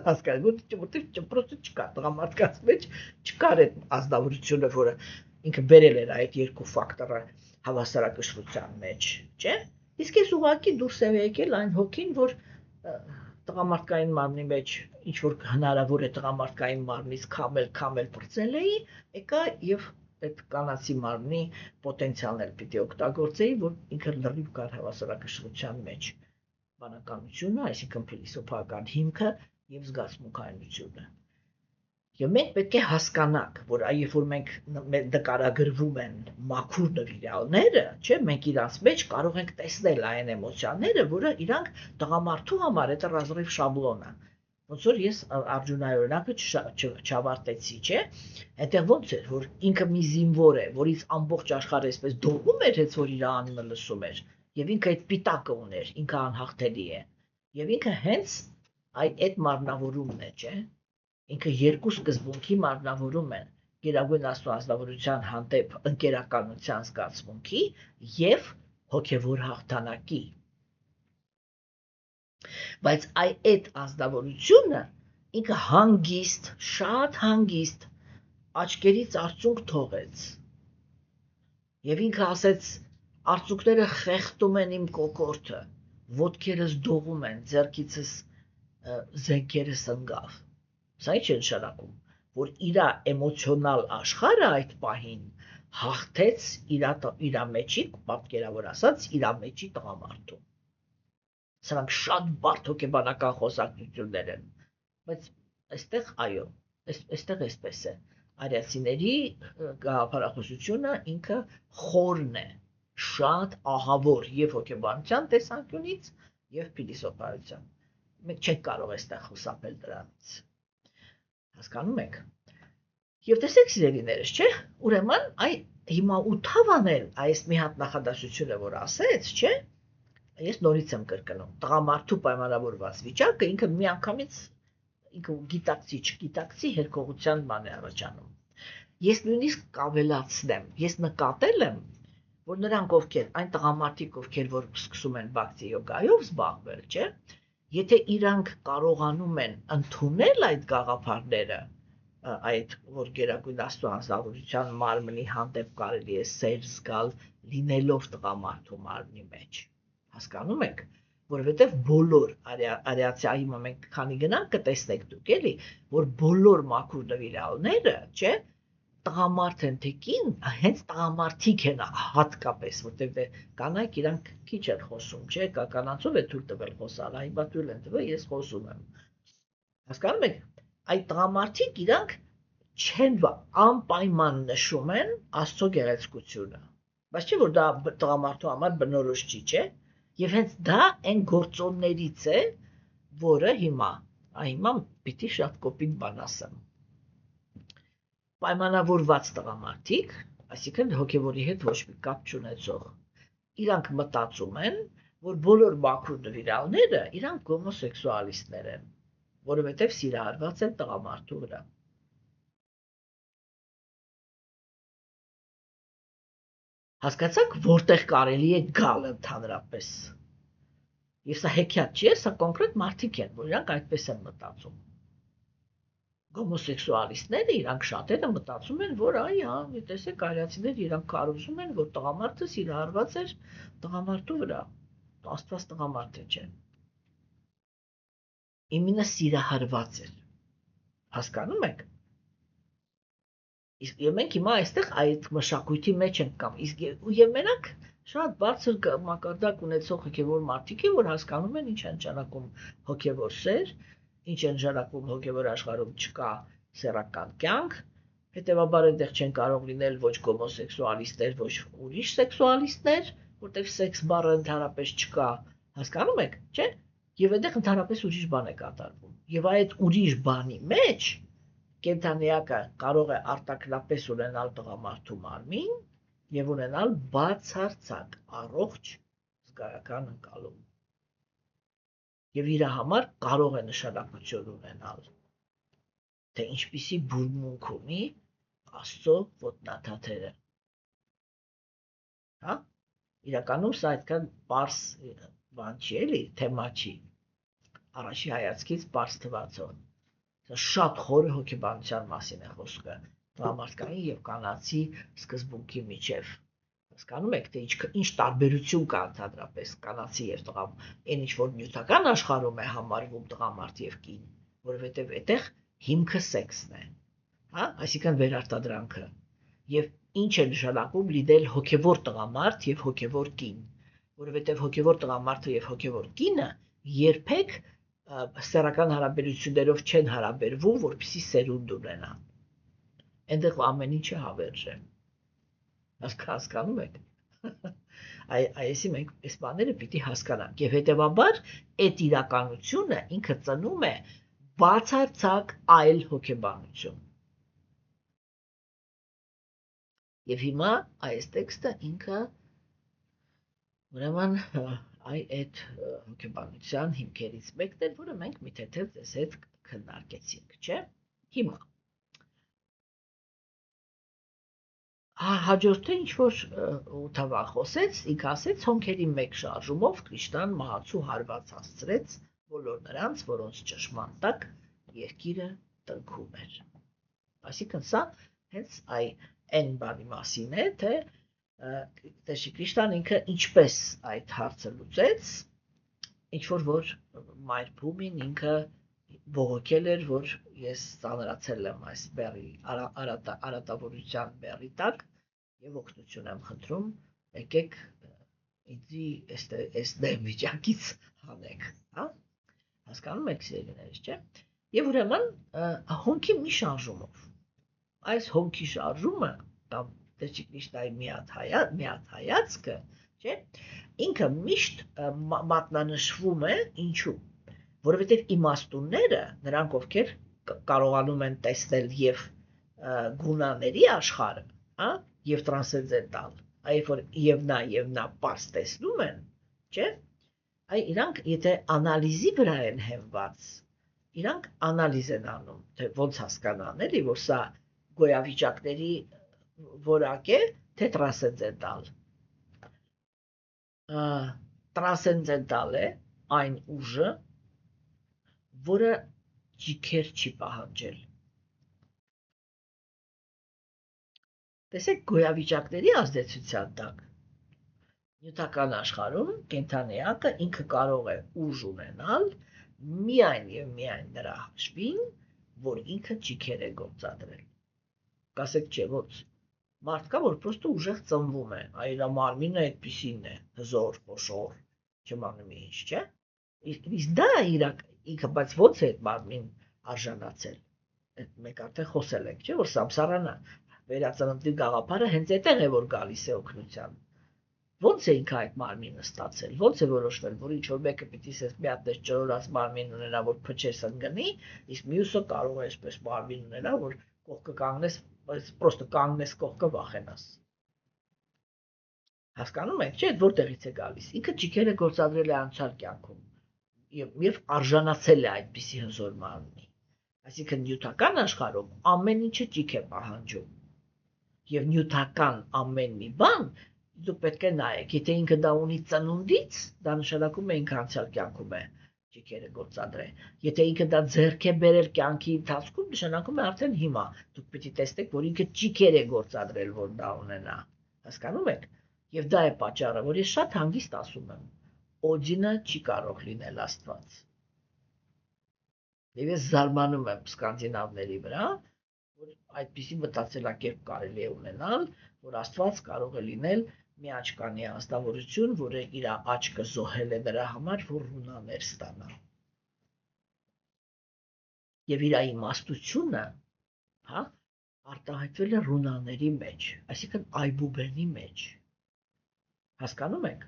Հասկանում եք, որտեղ պրոստը չկա, տղամարդկանց մեջ չկար այդ ազնվորությունը, որը ինքը բերել էր այդ երկու ֆակտորը հավասարակշռության մեջ, չէ՞։ Իսկ ես ուղղակի դուրս եմ եկել այն հոգին, որ տղամարդկային մարմնի մեջ ինչ որ հնարավոր է տղամարդկային մարմնից քամել բրծել էի, եկա եւ այդ կանացի մարմնի պոտենցիալն էլ պիտի օգտագործեի, որ ինքը լրիվ կար հավասարակշռության մեջ բանականությունը, այսինքն փիլիսոփայական հիմքը եւ զգացմունքայնությունը։ Եվ մենք պետք է հասկանանք, որ երբ որ մենք նկարագրվում են մաքուր նվիրյալները, չէ, մենք իրանց մեջ կարող ենք տեսնել այն էմոցիաները, որը իրանք տղամարդու համար է ռազրիվ շաբլոնը։ Ոնց որ ես Արգյունայի օրինակը չավարտեցի, չէ, այնտեղ ոնց էր, որ ինքը մի զինվոր է, որից ամբողջ աշխարհը այսպես դողում էր, հենց որ իր անունը լսում էր, եւ ինքը այդ պիտակը ուներ, ինքը անհաղթելի է։ Եվ ինքը հենց այդ մարմնավորումն է, չէ։ Ինքը երկու սկզբունքի մարմնավորում են՝ գերագույն Աստծո ազնվորության հանդեպ ընկերականության զգացմունքի եւ հոգեվոր հաղթանակի։ Բայց այդ ազնվորությունը ինքը հանգիստ, շատ հանգիստ աչքերից արցունք թողեց։ Եվ ինքը ասեց. արցունքները խեղդում են իմ կոկորդը, ոտքերս դողում են, ձեռքիցս զենքերս ընկավ։ Սա ինչ է նշանակում, որ իր էմոցիոնալ աշխարհը այդ պահին հաղթեց իր մեջի, պատկերավոր ասած, իր մեջի տղամարդու։ Սրանք շատ բարդ հոգեբանական խոսակցություններ են, բայց այստեղ այո, այստեղ էսպես է։ Արիացիների գաղափարախոսությունը ինքը խորն է, շատ ահավոր եւ հոգեբանության տեսանկյունից եւ փիլիսոփայության։ Մենք չենք կարող այստեղ խուսափել դրանից։ Հասկանում եք։ Եվ տեսեք սիրելիներս, չէ՞, ուրեմն հիմա ու թավանել այս մի հատ նախադասությունը, որ ասեց, չէ՞, ես նորից եմ կրկնում, տղամարդու պայմանավորված վիճակը ինքը միանգամից ինքը գիտակցի, չգիտակցի հերքողության բան է առաջանում։ Ես նույնիսկ կավելացնեմ, ես նկատել եմ, որ նրանք ովքեր, այն տղամարդիկ, ովքեր որ սկսում են բակտի յոգայով զբաղվել, չէ՞, եթե իրանք կարողանում են ընդունել այդ գաղափարները, այդ որ գերագույն Աստծո անձնավորության մարմնի հանդեպ կարելի է սեր զգալ լինելով տղամարդու մարմնի մեջ։ Հասկանում եք, որովհետև բոլոր արիացիայի մենք քանի գնանք կտեսնեք դուք էլի, որ բոլոր մաքուր նվիրալները, չէ, տղամարդ են թե կին, հենց տղամարդիկ են հատկապես, որտեղ կանայք իրանք քիչ են խոսում, չէ, կանանցով է թույլ տվել խոսալ, հիմա թույլ են տվել, ես խոսում եմ։ Հասկանում եք, այդ տղամարդիկ իրանք չեն անպայման նշում են Աստծո գեղեցկությունը, բայց չէ որ դա տղամարդու համար բնորոշ չի, չէ, եւ հենց դա այն գործոններից է, որը հիմա պիտի շատ կոպիտ բան ասեմ։ Պայմանավորված տղամարդիկ, այսինքն հոգևորի հետ ոչ մի կապ չունեցող, իրանք մտածում են, որ բոլոր մաքուր նվիրալները իրանք հոմոսեքսուալիստներ են, որովհետև սիրահարված են տղամարդու վրա։ Հասկացաք, որտեղ կարելի է գալ ընդհանրապես։ Եվ սա հեքիաթ չի, սա կոնկրետ մարդիկ են, որ իրանք այդպես են մտածում։ Հոմոսեքսուալիստները իրանք շատերը մտածում են, որ տեսեք արիացիներ իրանք կարծում են, որ տղամարդը սիրահարված էր տղամարդու վրա, Աստված տղամարդ է, չէ։ Իմինը սիրահարված էր։ Հասկանում եք։ Իսկ մենք հիմա այստեղ այդ մշակույթի մեջ ենք կամ եւ մենակ շատ բարձր մակարդակ ունեցող հոգևոր մարդիկ են, որ հասկանում են ինչ է նշանակում հոգևոր սեր, ինչ է նշանակում հոգևոր աշխարհում չկա սեռական կյանք, հետեւաբար այնտեղ չեն կարող լինել ոչ հոմոսեքսուալիստներ, ոչ ուրիշ սեքսուալիստներ, որտեղ սեքս բառը ընդհանրապես չկա, հասկանում եք, չէ՞։ Եվ այնտեղ ընդհանրապես ուրիշ բան է կատարվում։ Եվ այդ ուրիշ բանի մեջ կենդանիակը կարող է արտաքնապես ունենալ տղամարդու մարմին եւ ունենալ բացարձակ առողջ զգայական ընկալում։ Եվ իր համար կարող է նշանակություն ունենալ, թե ինչպիսի բուրմունք ունի Աստծո ոտնաթաթերը։ Հա? Իրականում սա այդքան պարզ բան չի էլի, թեմա չի։ Առաջի հայացքից պարզ թվացող։ Սա շատ խորը հոգեբանության մասին է խոսքը, տղամարդկային եւ կանացի սկզբունքի միջև։ Հասկանում եք, թե ինչ տարբերություն կա ընդհանրապես կանացի եւ տղամ, այն ինչ որ նյութական աշխարհում է համարվում տղամարդ եւ կին, որովհետեւ այդտեղ հիմքը սեքսն է, հա, այսինքն վերարտադրանքը։ Եվ ինչ է նշանակում լինել հոգևոր տղամարդ եւ հոգևոր կին, որովհետեւ հոգևոր տղամարդը եւ հոգևոր կինը երբեք սեռական հարաբերություններով չեն հարաբերվում, որպեսզի սերունդ ունենան։ Այնտեղ ամեն ինչը հավերժ է։ Հասկանում եք։ Այսինքն մենք այս բաները պիտի հասկանանք եւ հետեւաբար այդ իրականությունը ինքը ծնում է բացարձակ այլ հոգեբանություն։ Եվ հիմա այս տեքստը ինքը ուրեմն այդ հոգեբանության հիմքերից մեկն է, որը մենք մի թեթև ձեզ հետ քննարկեցինք, չէ՞։ Հիմա հաջորդը ինչ որ Թավա խոսեց, ինքը ասեց հոնքերի մեկ շարժումով Քրիշտան մահացու հարված հասցրեց բոլոր նրանց, որոնց ճշմարտ տակ երկիրը տնքում էր։ Այսինքն սա հենց այն բանի մասին է, թե Տեր Քրիշտան ինքը ինչպես այդ հարցը լուծեց, ինչ որ մայր Փումին ինքը բողոքել էր, որ ես ծանրացել եմ այս բեռի արատավորության բեռի տակ եւ օգնություն եմ խնդրում, եկեք ինձի այս դեմ վիճակից հանեք, հա? Հասկանում եք սիրելիներս, չէ՞։ Եվ ուրեմն հոնքի մի շարժումով այս հոնքի շարժումը կամ Տեր Քրիշտայի միած հայացքը, չէ՞, ինքը միշտ մատնանշվում է ինչու, որովհետև իմաստունները, նրանք ովքեր կարողանում են տեսնել եւ գունաների աշխարհը, հա, եւ տրանսցենդենտալ, այլ որ եւ նա պարզ տեսնում են, չէ՞։ Այ իրանք եթե անալիզի վրա են հենված, իրանք անալիզ են անում, թե ոնց հասկանան, էլի, որ սա գոյավիճակների որակ է, թե տրանսցենդենտալ։ Տրանսցենդենտալ է այն ուժը, որը ջիքեր չի պահանջել։ Տեսեք, գոյավիճակների ազդեցության տակ նյութական աշխարհում կենդանիակը ինքը կարող է ուժ ունենալ միայն եւ միայն նրա հաշվին, որ ինքը ջիքեր է գործադրել։ Կասեք չէ, ոնց։ Մարդ կա, որ պրոստը ուժեղ ծնվում է, այլ մարմինը այդպիսին է, հզոր, խոշոր, չմանում է ինչ, չէ՞։ Իսկ դա ինքը, բայց ոնց է այդ մարմին արժանացել։ Այդ մեկ արդեն խոսել ենք, չէ՞, որ Սամսարանը վերածննդի գաղափարը հենց այդտեղ է, որ գալիս է օգնության։ Ոնց է ինքը այդ մարմինը ստացել, ոնց է որոշվել, որ ինչ-որ մեկը պիտի սես մի հատ այս ճրորած մարմին ունենա, որ փչես ընկնի, իսկ մյուսը կարող է այսպես մարմին ունենա, որ կողքը կանգնես, պրոստը կանգնես կողքը վախենաս։ Հասկանում եք, չէ՞, որտեղից է գալիս։ Ինքը ջիքերը գործադրել է անցյալ կյանքում եւ արժանացել է այդպիսի հզոր մարմնի։ Այսինքն նյութական աշխարհում ամեն ինչը ջիք է պահանջում։ Եվ նյութական ամեն մի բան դուք պետք է նայեք, եթե ինքը դա ունի ծնունդից, դա նշանակում է ինքը անցյալ կյանքում է ջիքերը գործադրել։ Եթե ինքը դա ձեռք է բերել կյանքի ընթացքում, նշանակում է արդեն հիմա դուք պիտի տեսնեք, որ ինքը ջիքեր է գործադրել, որ դա ունենա։ Հասկանում եք։ Եվ դա է պատճառը, որ ես շատ հանգիստ ասում եմ, Օդինը չի կարող լինել Աստված։ Եվ ես զարմանում եմ սկանդինավների վրա, որ այդպիսի մտածելակերպ կարելի է ունենալ, որ Աստված կարող է լինել մի աչկանի անձնավորություն, որը իր աչքը զոհել է նրա համար, որ ռունաներ ստանա։ Եվ իր իմաստությունը, հա, արտահայտվել է ռունաների մեջ, այսինքն այբուբենի մեջ։ Հասկանում եք։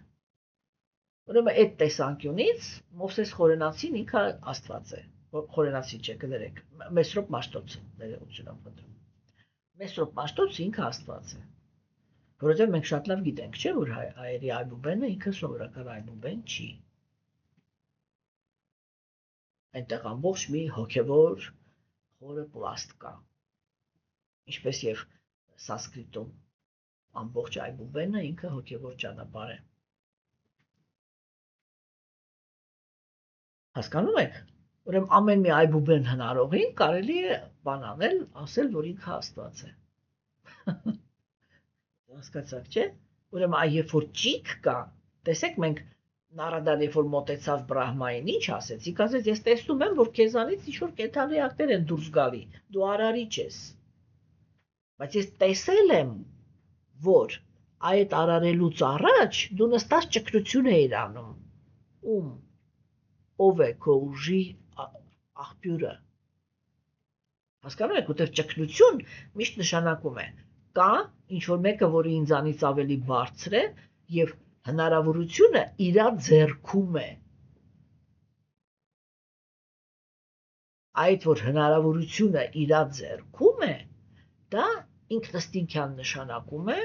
Ուրեմն այդ տեսանկյունից Մովսես Խորենացին ինքը Աստված է։ Խորենացին չէ, կներեք, Մեսրոպ Մաշտոցը, ներողություն եմ խնդրում։ Մեսրոպ Մաշտոցը ինքը Աստված է։ Որովհետև մենք շատ լավ գիտենք, չէ՞, որ հայերի այբուբենը ինքը սովորական այբուբեն չի։ Այնտեղ ամբողջ մի հոգևոր խորը պլաստ կա։ Ինչպես եւ սանսկրիտում ամբողջ այբուբենը ինքը հոգևոր ճանապարհ է։ Հասկանում եք։ Ուրեմն ամեն մի այբուբեն հնարողին կարելի է բան անել, ասել, որ ինքը Աստված է։ Հասկացաք, չէ՞։ Ուրեմն այ երբ որ ճիք կա, տեսեք մենք Նարադան երբ որ մոտեցավ Բրահմային, ինչ ասեցիք, ասեց ես տեսնում եմ, որ քեզանից ինչ-որ կենդանի ակներ են դուրս գալի, դու արարիչ ես։ Բայց ես տեսել եմ, որ այդ արարելուց առաջ դու նստած ճկրություն էիր անում։ Ում ով է քո ուժի աղբյուրը։ Հասկանում եք, որտեղ ճկնություն միշտ նշանակում է կա ինչ-որ մեկը, որը ինձանից ավելի բարձր է եւ հնարավորությունը իրա ձեռքում է։ Այդ որ հնարավորությունը իրա ձեռքում է, դա ինքնըստինքյան նշանակում է,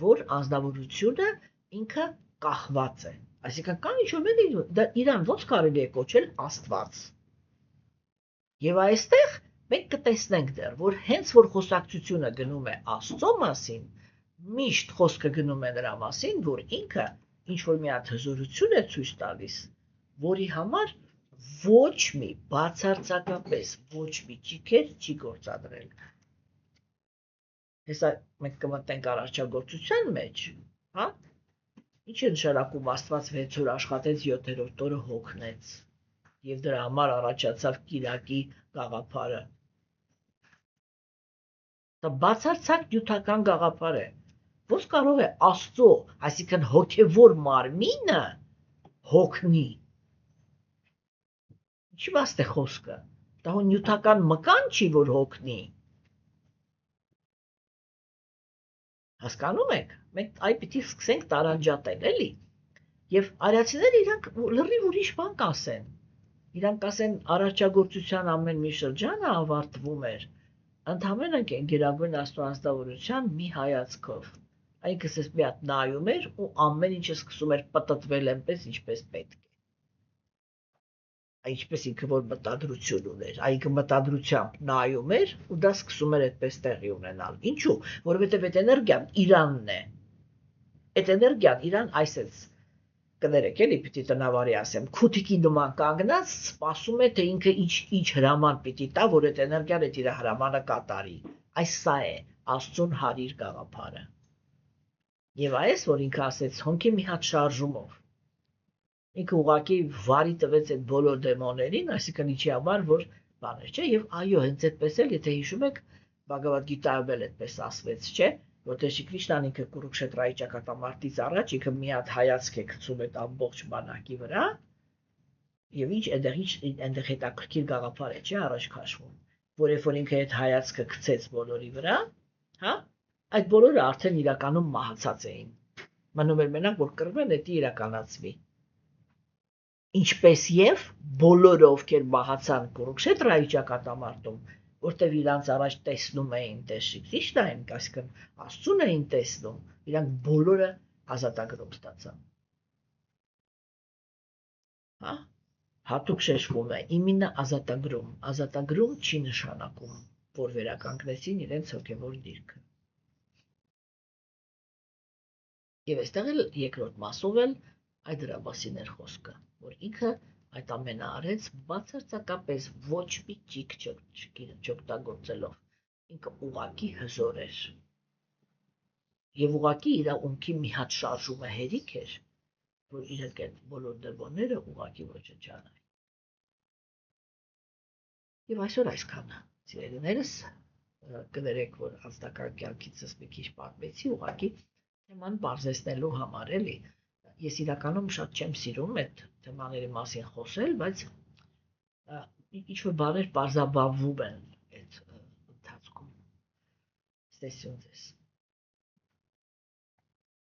որ անձնավորությունը ինքը կախված է։ Այսինքն կան ինչ-որ մեկը, դա իրան ոնց կարելի է կոչել Աստված։ Եվ այստեղ մենք կտեսնենք դեռ, որ հենց որ խոսակցությունը գնում է Աստծո մասին, միշտ խոսքը գնում է նրա մասին, որ ինքը ինչ-որ մի հատ հզորություն է ցույց տալիս, որի համար ոչ մի բացարձակապես ոչ մի ջիքեր չի գործադրել։ Հեսա մենք կմտնենք արարչագործության մեջ, հա? Ինչ է նշանակում Աստված 6 օր աշխատեց, 7-րդ օրը հոգնեց, եւ դրա համար առաջացավ Կիրակի գաղափարը։ Դա բացարձակ նյութական գաղափար է։ Ոնց կարող է Աստծո, այսինքն հոգևոր մարմինը հոգնի։ Ինչի մաս է խոսքը։ Դա նյութական մկան չի, որ հոգնի։ Հասկանում եք։ Մենք այ պիտի սկսենք տարանջատել, էլի։ Եվ արիացիները իրանք լրիվ ուրիշ բան կասեն։ իրանք ասեն առաջագործության ամեն մի շրջանը ավարտվում էր, ընդհանրապես գերագույն աստվածավորության մի հայացքով։ Այնքս էս մի հատ նայում էր ու ամեն ինչը սկսում էր պտտվել այնպես, ինչպես պետք է։ Ինչպես ինքը որ մտադրություն ուներ, այգը մտադրությամբ նայում էր ու դա սկսում էր այդպես տեղի ունենալ։ Ինչու՞, որովհետև այդ էներգիան Իրանն է։ Այդ էներգիան Իրան այսպես կներեք էլի պիտի տնավարի ասեմ, քութիկի նման կանգնած սպասում է թե ինքը ինչ հրաման պիտի տա, որ այդ էներգիան այդ իր հրամանը կատարի։ Այս սա է Աստծուն հարիր գաղափարը։ Եվ այս որ ինքը ասեց հոնքի մի հատ շարժումով։ Ինքը ուղղակի վարի տվեց այդ բոլոր դեմոններին, այսինքն ինչի համար որ բաներ, չէ, եւ այո, հենց այդպես էլ, եթե հիշում եք, Բhagavad Gita-ում էլ այդպես ասվեց, չէ, որտեղ Շրի Կրիշնան ինքը Կուրուքշետրայի ճակատամարտից առաջ ինքը մի հատ հայացք է գցում այդ ամբողջ բանակի վրա, եւ այնտեղ հետաքրքիր գաղափար է, չէ, առաջ քաշվում, որ երբ որ ինքը այդ հայացքը գցեց բոլորի վրա, հա, այդ բոլորը արդեն իրականում մահացած էին։ Մնում էր մենակ որ կռվեն, դա իրականացվի։ Ինչպես եւ բոլորը ովքեր մահացան Կուրուքշետրայի ճակատամարտում, որտեվ իրանց առաջ տեսնում էին Տեր Կրիշնային, այսինքն Աստծուն էին տեսնում, իրանք բոլորը ազատագրում ստացան։ Հա? Հատուկ շեշտվում է իմինը ազատագրում չի նշանակում, որ վերականգնեցին իրենց հոգևոր դիրքը։ Եվ այստեղ էլ երկրորդ մասով էլ այդ դրա մասին էր խոսքը, որ ինքը այդ ամենը արեց բացարձակապես ոչ մի ճիք չօգտագործելով, ինքը ուղղակի հզոր էր։ Եվ ուղղակի իր ունքի մի հատ շարժումը հերիք էր, որ իրենք այդ բոլոր դեմոնները ուղղակի ոչնչանային։ Եվ այսօր այսքանը, սիրելիներս, կներեք, որ անձնական կյանքիցս մի քիչ պատմեցի, ուղղակի թեման բարձրացնելու համար էլի։ Ես իրականում շատ չեմ սիրում այդ թեմաների մասին խոսել, բայց ինչ-որ բաներ պարզաբանվում են այդ ընթացքում։ Ստեսյուն ձեզ։